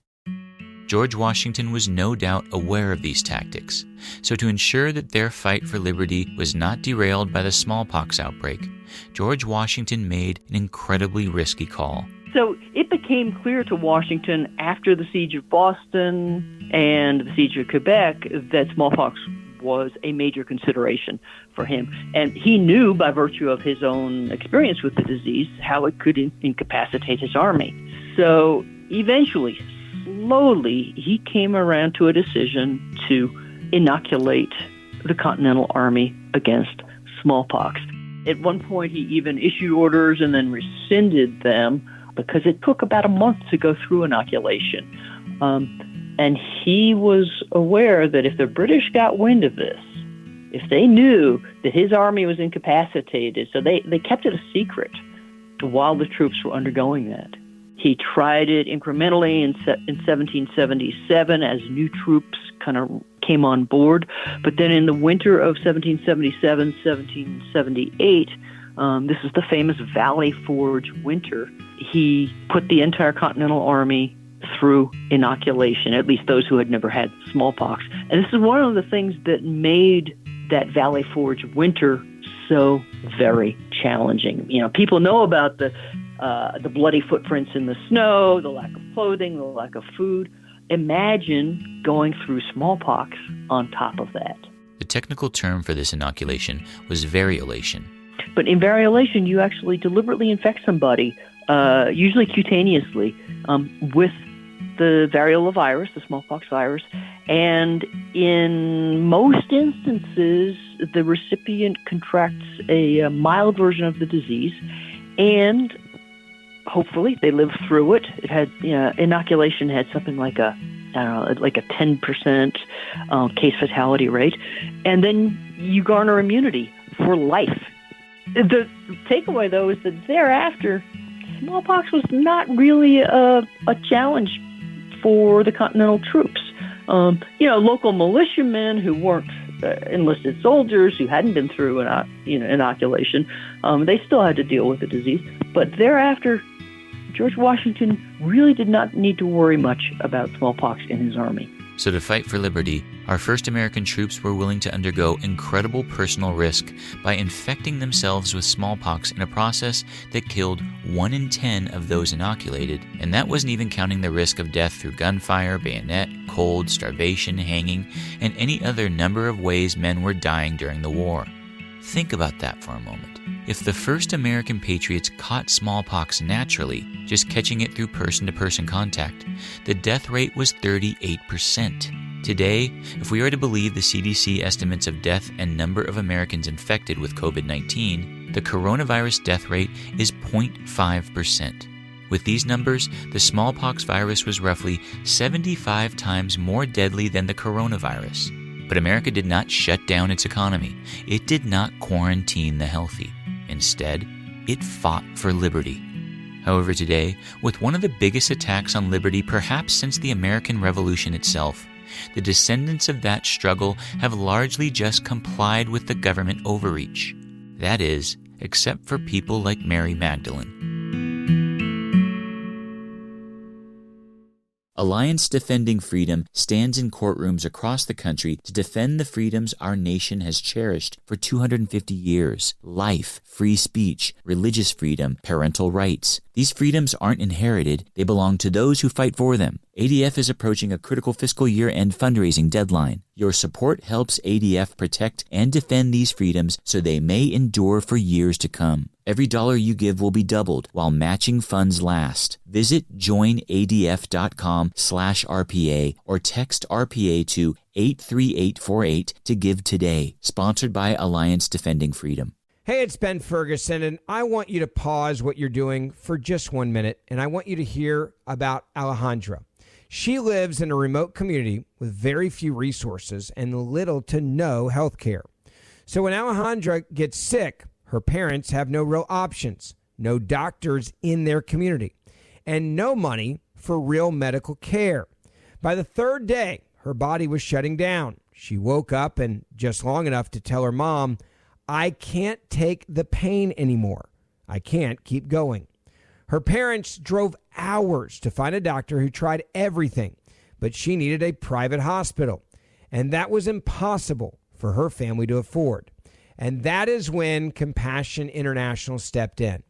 Speaker 2: George Washington was no doubt aware of these tactics, so to ensure that their fight for liberty was not derailed by the smallpox outbreak, George Washington made an incredibly risky call.
Speaker 30: So it became clear to Washington after the Siege of Boston and the Siege of Quebec that smallpox was a major consideration for him. And he knew, by virtue of his own experience with the disease, how it could incapacitate his army. So eventually, slowly, he came around to a decision to inoculate the Continental Army against smallpox. At one point, he even issued orders and then rescinded them because it took about a month to go through inoculation. And he was aware that if the British got wind of this, if they knew that his army was incapacitated, so they kept it a secret while the troops were undergoing that. He tried it incrementally in 1777 as new troops kind of came on board. But then in the winter of 1777, 1778, this is the famous Valley Forge winter, he put the entire Continental Army through inoculation, at least those who had never had smallpox. And this is one of the things that made that Valley Forge winter so very challenging. You know, people know about the bloody footprints in the snow, the lack of clothing, the lack of food. Imagine going through smallpox on top of that.
Speaker 2: The technical term for this inoculation was variolation.
Speaker 30: But in variolation, you actually deliberately infect somebody, usually cutaneously, with the variola virus, the smallpox virus, and in most instances, the recipient contracts a mild version of the disease, and hopefully they live through it. It had inoculation had something like a 10% case fatality rate, and then you garner immunity for life. The takeaway, though, is that thereafter, smallpox was not really a challenge for the Continental troops. Local militiamen who weren't enlisted soldiers, who hadn't been through inoculation, they still had to deal with the disease. But thereafter, George Washington really did not need to worry much about smallpox in his army.
Speaker 2: So to fight for liberty, our first American troops were willing to undergo incredible personal risk by infecting themselves with smallpox in a process that killed 1 in 10 of those inoculated, and that wasn't even counting the risk of death through gunfire, bayonet, cold, starvation, hanging, and any other number of ways men were dying during the war. Think about that for a moment. If the first American patriots caught smallpox naturally, just catching it through person-to-person contact, the death rate was 38%. Today, if we are to believe the CDC estimates of death and number of Americans infected with COVID-19, the coronavirus death rate is 0.5%. With these numbers, the smallpox virus was roughly 75 times more deadly than the coronavirus. But America did not shut down its economy. It did not quarantine the healthy. Instead, it fought for liberty. However, today, with one of the biggest attacks on liberty perhaps since the American Revolution itself, the descendants of that struggle have largely just complied with the government overreach. That is, except for people like Mary Magdalene. Alliance Defending Freedom stands in courtrooms across the country to defend the freedoms our nation has cherished for 250 years. Life, free speech, religious freedom, parental rights. These freedoms aren't inherited, they belong to those who fight for them. ADF is approaching a critical fiscal year-end fundraising deadline. Your support helps ADF protect and defend these freedoms so they may endure for years to come. Every dollar you give will be doubled while matching funds last. Visit joinadf.com/RPA or text RPA to 83848 to give today. Sponsored by Alliance Defending Freedom.
Speaker 7: Hey, it's Ben Ferguson, and I want you to pause what you're doing for just 1 minute, and I want you to hear about Alejandra. She lives in a remote community with very few resources and little to no health care. So when Alejandra gets sick, Her parents have no real options, no doctors in their community, and no money for real medical care. By the third day, her body was shutting down. She woke up and just long enough to tell her mom, "I can't take the pain anymore. I can't keep going." Her parents drove hours to find a doctor who tried everything, but she needed a private hospital, and that was impossible for her family to afford. And that is when Compassion International stepped in.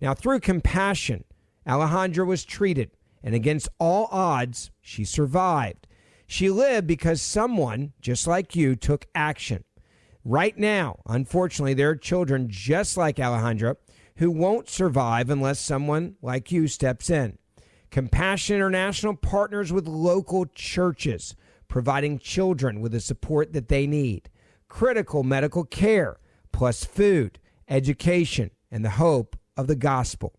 Speaker 7: Now, through Compassion, Alejandra was treated, and against all odds, she survived. She lived because someone, just like you, took action. Right now, unfortunately, there are children just like Alejandra who won't survive unless someone like you steps in. Compassion International partners with local churches, providing children with the support that they need, critical medical care, plus food, education, and the hope of the gospel,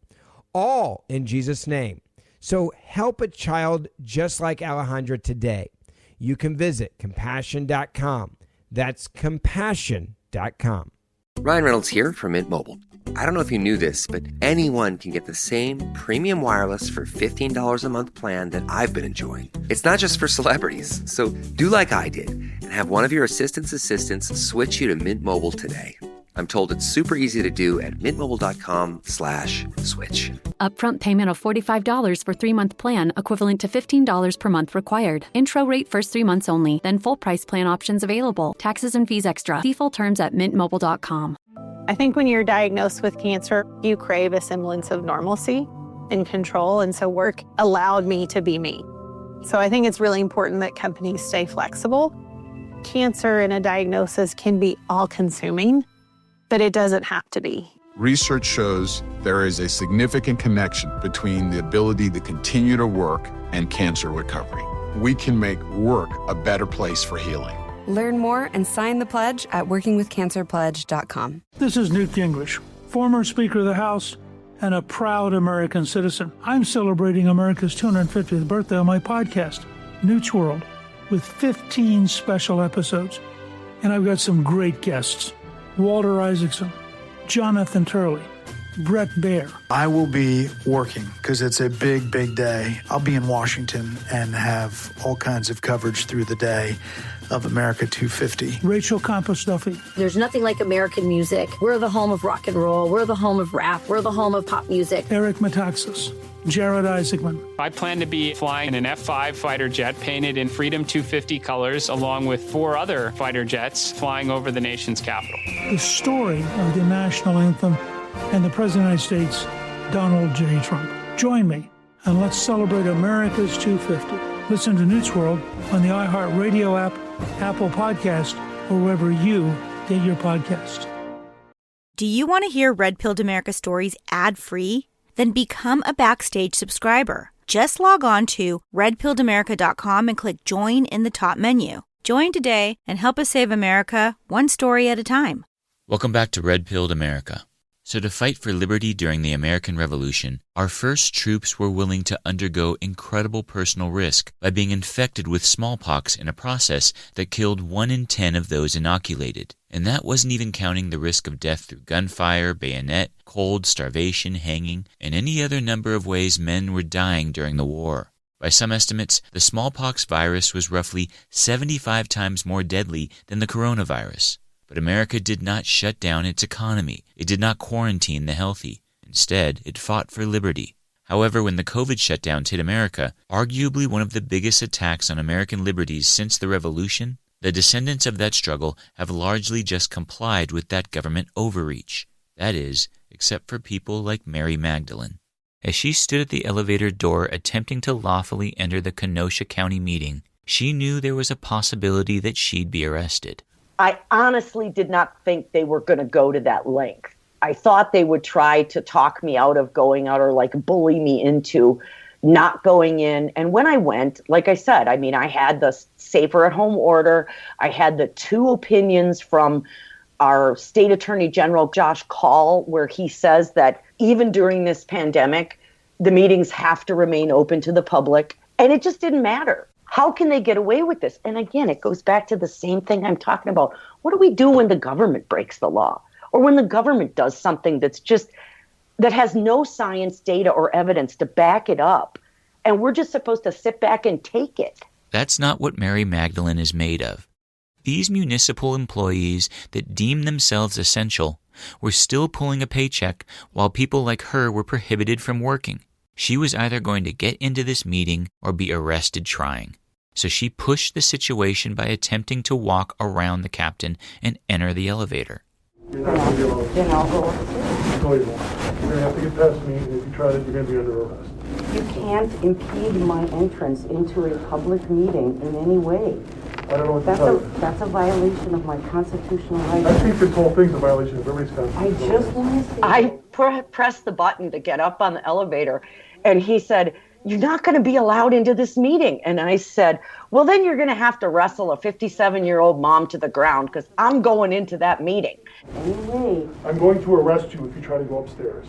Speaker 7: all in Jesus' name. So help a child just like Alejandra today. You can visit compassion.com. That's compassion.com.
Speaker 8: Ryan Reynolds here from Mint Mobile. I don't know if you knew this, but anyone can get the same premium wireless for $15 a month plan that I've been enjoying. It's not just for celebrities. So do like I did and have one of your assistants switch you to Mint Mobile today. I'm told it's super easy to do at mintmobile.com/switch.
Speaker 9: Upfront payment of $45 for 3-month plan, equivalent to $15 per month required. Intro rate first 3 months only, then full price plan options available. Taxes and fees extra. See full terms at mintmobile.com.
Speaker 1: I think when you're diagnosed with cancer, you crave a semblance of normalcy and control. And so work allowed me to be me. So I think it's really important that companies stay flexible. Cancer and a diagnosis can be all-consuming, but it doesn't have to be.
Speaker 11: Research shows there is a significant connection between the ability to continue to work and cancer recovery. We can make work a better place for healing.
Speaker 12: Learn more and sign the pledge at workingwithcancerpledge.com.
Speaker 5: This is Newt Gingrich, former Speaker of the House and a proud American citizen. I'm celebrating America's 250th birthday on my podcast, Newt's World, with 15 special episodes. And I've got some great guests. Walter Isaacson, Jonathan Turley, Brett Baer.
Speaker 14: I will be working because it's a big, big day. I'll be in Washington and have all kinds of coverage through the day of America 250.
Speaker 5: Rachel Compost-Duffy.
Speaker 28: There's nothing like American music. We're the home of rock and roll. We're the home of rap. We're the home of pop music.
Speaker 5: Eric Metaxas. Jared Isaacman.
Speaker 29: I plan to be flying in an F-5 fighter jet painted in Freedom 250 colors, along with 4 other fighter jets flying over the nation's capital.
Speaker 5: The story of the national anthem and the President of the United States, Donald J. Trump. Join me and let's celebrate America's 250. Listen to Newt's World on the iHeartRadio app, Apple Podcast, or wherever you get your podcast.
Speaker 13: Do you want to hear Red Pilled America stories ad-free? Then become a Backstage subscriber. Just log on to redpilledamerica.com and click Join in the top menu. Join today and help us save America one story at a time.
Speaker 2: Welcome back to Red Pilled America. So to fight for liberty during the American Revolution, our first troops were willing to undergo incredible personal risk by being infected with smallpox in a process that killed 1 in 10 of those inoculated. And that wasn't even counting the risk of death through gunfire, bayonet, cold, starvation, hanging, and any other number of ways men were dying during the war. By some estimates, the smallpox virus was roughly 75 times more deadly than the coronavirus. But America did not shut down its economy. It did not quarantine the healthy. Instead, it fought for liberty. However, when the COVID shutdowns hit America, arguably one of the biggest attacks on American liberties since the Revolution, the descendants of that struggle have largely just complied with that government overreach. That is, except for people like Mary Magdalene. As she stood at the elevator door attempting to lawfully enter the Kenosha County meeting, she knew there was a possibility that she'd be arrested.
Speaker 17: I honestly did not think they were going to go to that length. I thought they would try to talk me out of going out or like bully me into not going in. And when I went, like I said, I mean, I had the safer at home order. I had the 2 opinions from our state attorney general, Josh Kaul, where he says that even during this pandemic, the meetings have to remain open to the public. And it just didn't matter. How can they get away with this? And again, it goes back to the same thing I'm talking about. What do we do when the government breaks the law? or when the government does something that has no science data or evidence to back it up, and we're just supposed to sit back and take it.
Speaker 2: That's not what Mary Magdalene is made of. These municipal employees that deem themselves essential were still pulling a paycheck while people like her were prohibited from working. She was either going to get into this meeting or be arrested trying. So she pushed the situation by attempting to walk around the captain and enter the elevator.
Speaker 3: You're not going to be allowed.
Speaker 17: Then I'll go upstairs.
Speaker 3: No, you won't. You're going to have to get past me, and if you try that, you're going to be under arrest.
Speaker 17: You can't impede my entrance into a public meeting in any way.
Speaker 3: I don't know what to tell you.
Speaker 17: That's a violation of my constitutional rights.
Speaker 3: I think this whole thing's a violation of everybody's constitutional rights.
Speaker 17: I just want to say... I pressed the button to get up on the elevator, and he said, "You're not going to be allowed into this meeting." And I said, "Well, then you're going to have to wrestle a 57-year-old mom to the ground because I'm going into that meeting." Anyway.
Speaker 3: I'm going to arrest you if you try to go upstairs.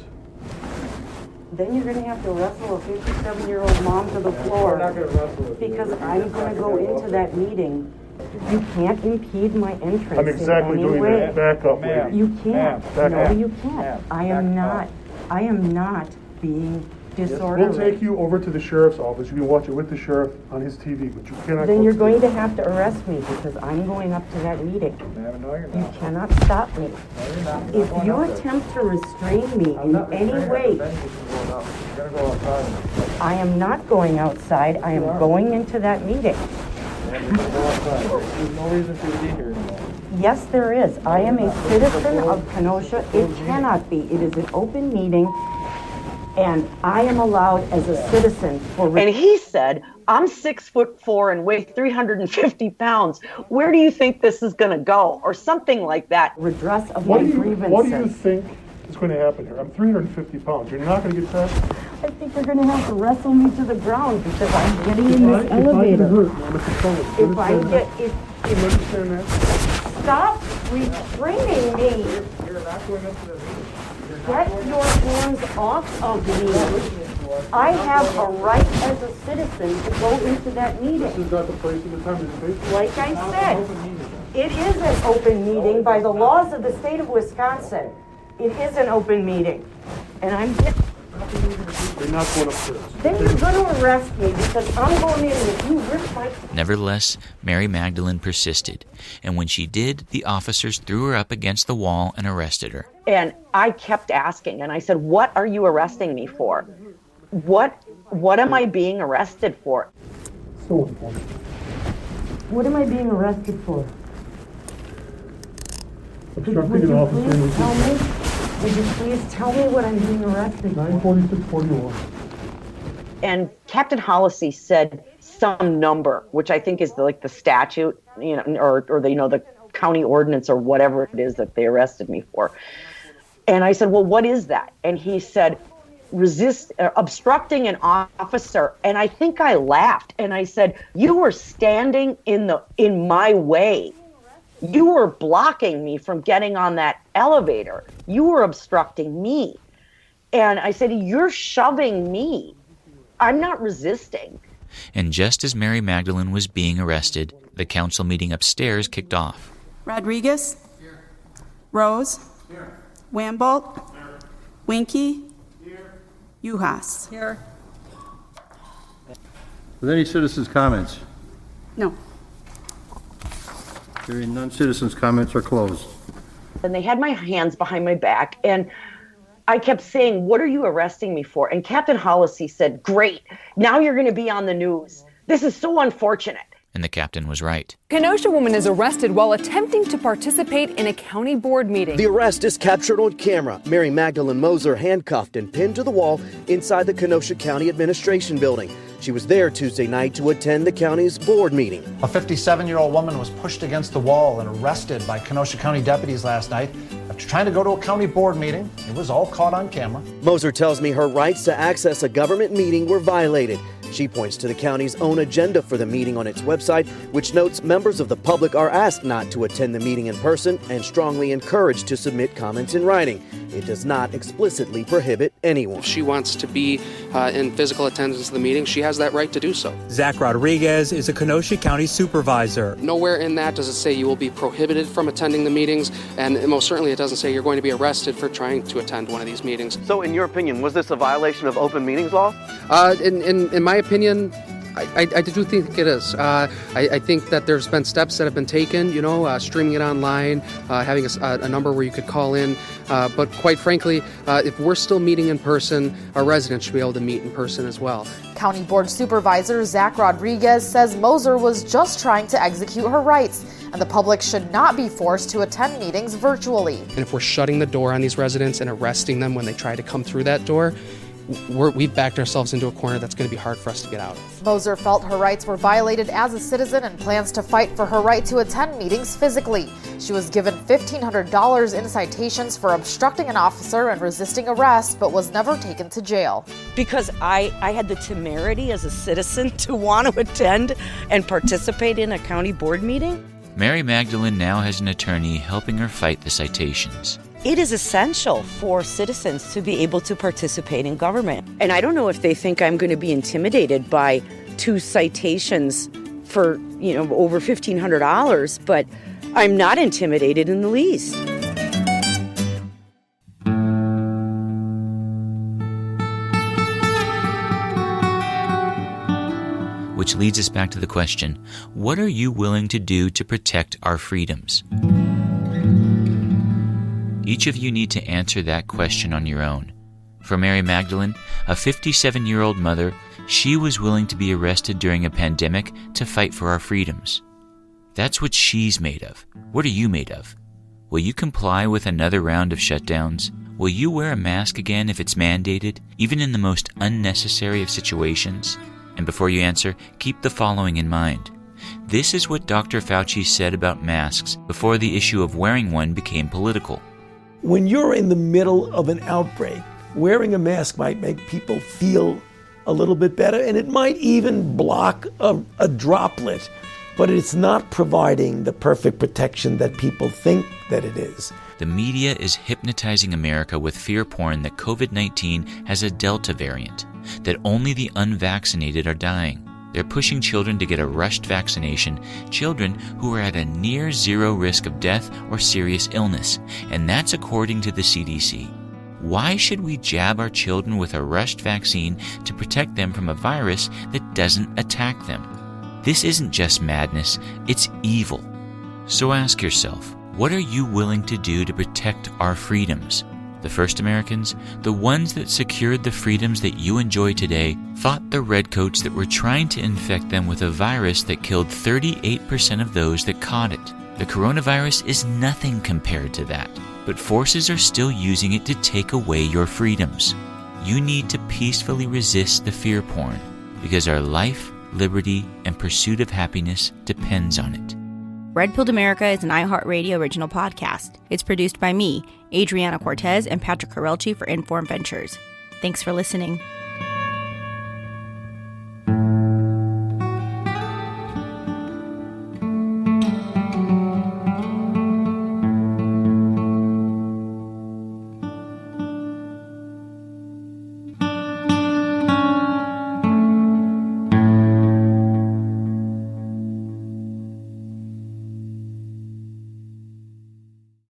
Speaker 17: Then you're going to have to wrestle a 57-year-old mom to the floor.
Speaker 3: I'm not going to wrestle with you.
Speaker 17: Because I'm going to go into that meeting. You can't impede my entrance.
Speaker 3: I'm exactly doing that. Back up, lady.
Speaker 17: You can't.
Speaker 3: Back up.
Speaker 17: You can't. I am not being disorderly.
Speaker 3: We'll take you over to the sheriff's office. You can watch it with the sheriff on his TV, but you cannot.
Speaker 17: Then you're going to have to arrest me because I'm going up to that meeting.
Speaker 3: No, you're not.
Speaker 17: You cannot stop me.
Speaker 3: No, you're not.
Speaker 17: If you attempt to restrain me in any way, I am not going outside. I am going into that meeting.
Speaker 3: There's no reason for you to be here anymore.
Speaker 17: Yes, there is. I am a citizen of Kenosha. It cannot be. It is an open meeting. And I am allowed as a citizen for... And he said, "I'm 6'4" and weigh 350 pounds. Where do you think this is going to go?" Or something like that. Redress of my grievances.
Speaker 3: What do you think is going to happen here? I'm 350 pounds. You're not going to get past?
Speaker 17: I think you're going to have to wrestle me to the ground because I'm getting in this elevator. If I get...
Speaker 3: You understand that?
Speaker 17: Stop restraining me.
Speaker 3: You're not going up to the meeting.
Speaker 17: Get your hands off of me. I have a right as a citizen to go into that meeting.
Speaker 3: This is not the place and the time and space.
Speaker 17: Like I said, it is an open meeting by the laws of the state of Wisconsin. It is an open meeting. And I'm...
Speaker 3: You're not going upstairs.
Speaker 17: Then you're going to arrest me because I'm going in and if you rip my...
Speaker 2: Nevertheless, Mary Magdalene persisted, and when she did, the officers threw her up against the wall and arrested her.
Speaker 17: And I kept asking, and I said, "What are you arresting me for? What am I being arrested for?"
Speaker 3: So important.
Speaker 17: What am I being arrested for?
Speaker 3: Obstructing an officer.
Speaker 17: Would you please tell me what I'm being arrested for?
Speaker 3: 94641.
Speaker 17: And Captain Hollisey said some number, which I think is the statute, or the county ordinance or whatever it is that they arrested me for. And I said, "Well, what is that?" And he said, obstructing an officer. And I think I laughed and I said, "You were standing in my way. You were blocking me from getting on that elevator. You were obstructing me." And I said, "You're shoving me. I'm not resisting."
Speaker 2: And just as Mary Magdalene was being arrested, the council meeting upstairs kicked off.
Speaker 4: Rodriguez? Here. Rose? Here. Wambolt? Here. Winky? Here. Uhas? Here.
Speaker 15: Are there any citizens' comments?
Speaker 4: No.
Speaker 15: Hearing none, citizens' comments are closed.
Speaker 17: And they had my hands behind my back, and I kept saying, "What are you arresting me for?" And Captain Hollisey said, "Great, now you're going to be on the news. This is so unfortunate."
Speaker 2: And the captain was right.
Speaker 16: Kenosha woman is arrested while attempting to participate in a county board meeting.
Speaker 18: The arrest is captured on camera. Mary Magdalene Moser handcuffed and pinned to the wall inside the Kenosha County Administration Building. She was there Tuesday night to attend the county's board meeting.
Speaker 19: A 57-year-old woman was pushed against the wall and arrested by Kenosha County deputies last night after trying to go to a county board meeting. It was all caught on camera.
Speaker 18: Moser tells me her rights to access a government meeting were violated. She points to the county's own agenda for the meeting on its website, which notes members of the public are asked not to attend the meeting in person and strongly encouraged to submit comments in writing. It does not explicitly prohibit anyone.
Speaker 6: If she wants to be in physical attendance of the meeting, she has that right to do so.
Speaker 10: Zach Rodriguez is a Kenosha County supervisor.
Speaker 6: Nowhere in that does it say you will be prohibited from attending the meetings, and most certainly it doesn't say you're going to be arrested for trying to attend one of these meetings.
Speaker 18: So in your opinion, was this a violation of open meetings law?
Speaker 6: In my opinion, I do think it is. I think that there's been steps that have been taken, streaming it online, having a number where you could call in. But quite frankly, if we're still meeting in person, our residents should be able to meet in person as well.
Speaker 20: County Board Supervisor Zach Rodriguez says Moser was just trying to execute her rights, and the public should not be forced to attend meetings virtually.
Speaker 6: And if we're shutting the door on these residents and arresting them when they try to come through that door, we've backed ourselves into a corner that's going to be hard for us to get out of.
Speaker 20: Moser felt her rights were violated as a citizen and plans to fight for her right to attend meetings physically. She was given $1,500 in citations for obstructing an officer and resisting arrest, but was never taken to jail.
Speaker 10: Because I had the temerity as a citizen to want to attend and participate in a county board meeting.
Speaker 2: Mary Magdalene now has an attorney helping her fight the citations.
Speaker 10: It is essential for citizens to be able to participate in government. And I don't know if they think I'm going to be intimidated by 2 citations for, over $1,500, but I'm not intimidated in the least.
Speaker 2: Which leads us back to the question, what are you willing to do to protect our freedoms? Each of you need to answer that question on your own. For Mary Magdalene, a 57-year-old mother, she was willing to be arrested during a pandemic to fight for our freedoms. That's what she's made of. What are you made of? Will you comply with another round of shutdowns? Will you wear a mask again if it's mandated, even in the most unnecessary of situations? And before you answer, keep the following in mind. This is what Dr. Fauci said about masks before the issue of wearing one became political.
Speaker 21: When you're in the middle of an outbreak, wearing a mask might make people feel a little bit better, and it might even block a droplet, but it's not providing the perfect protection that people think that it is.
Speaker 2: The media is hypnotizing America with fear porn that COVID-19 has a Delta variant, that only the unvaccinated are dying. They're pushing children to get a rushed vaccination, children who are at a near zero risk of death or serious illness, and that's according to the CDC. Why should we jab our children with a rushed vaccine to protect them from a virus that doesn't attack them? This isn't just madness, it's evil. So ask yourself, what are you willing to do to protect our freedoms? The first Americans, the ones that secured the freedoms that you enjoy today, fought the redcoats that were trying to infect them with a virus that killed 38% of those that caught it. The coronavirus is nothing compared to that, but forces are still using it to take away your freedoms. You need to peacefully resist the fear porn, because our life, liberty, and pursuit of happiness depends on it.
Speaker 13: Red Pilled America is an iHeartRadio original podcast. It's produced by me, Adriana Cortez, and Patrick Corelchi for Inform Ventures. Thanks for listening.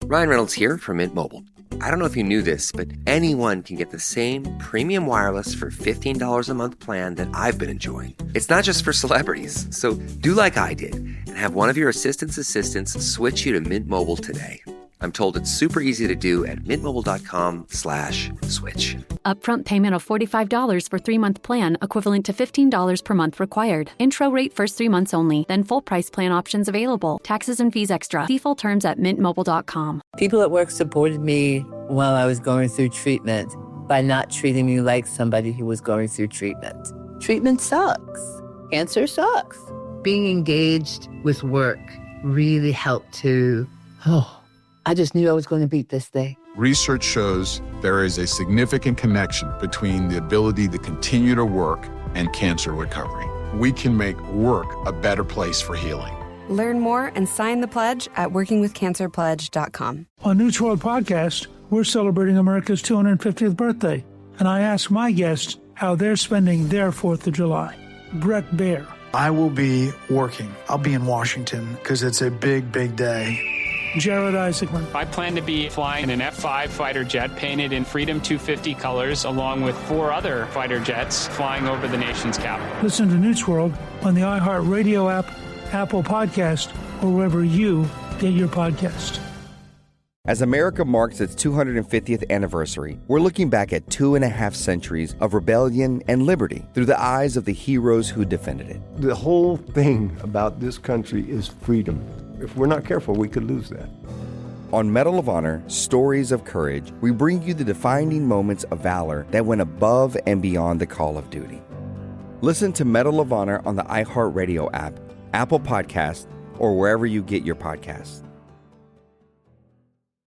Speaker 8: Ryan Reynolds here from Mint Mobile. I don't know if you knew this, but anyone can get the same premium wireless for $15 a month plan that I've been enjoying. It's not just for celebrities. So do like I did and have one of your assistants switch you to Mint Mobile today. I'm told it's super easy to do at mintmobile.com/switch.
Speaker 9: Upfront payment of $45 for 3-month plan, equivalent to $15 per month required. Intro rate first 3 months only, then full price plan options available. Taxes and fees extra. See full terms at mintmobile.com.
Speaker 22: People at work supported me while I was going through treatment by not treating me like somebody who was going through treatment. Treatment sucks. Cancer sucks. Being engaged with work really helped to, I just knew I was going to beat this thing.
Speaker 11: Research shows there is a significant connection between the ability to continue to work and cancer recovery. We can make work a better place for healing.
Speaker 12: Learn more and sign the pledge at workingwithcancerpledge.com.
Speaker 5: On News World Podcast, We're celebrating America's 250th birthday, and I asked my guests how they're spending their 4th of July. Brett Baer.
Speaker 1: I will be working. I'll be in Washington because it's a big, big day.
Speaker 5: Jared Isaacman.
Speaker 29: I plan to be flying an F-5 fighter jet painted in Freedom 250 colors, along with 4 other fighter jets flying over the nation's capital.
Speaker 5: Listen to Newt's World on the iHeartRadio app, Apple Podcast, or wherever you get your podcast.
Speaker 7: As America marks its 250th anniversary, we're looking back at 2.5 centuries of rebellion and liberty through the eyes of the heroes who defended it.
Speaker 14: The whole thing about this country is freedom. If we're not careful, we could lose that.
Speaker 7: On Medal of Honor, Stories of Courage, we bring you the defining moments of valor that went above and beyond the call of duty. Listen to Medal of Honor on the iHeartRadio app, Apple Podcasts, or wherever you get your podcasts.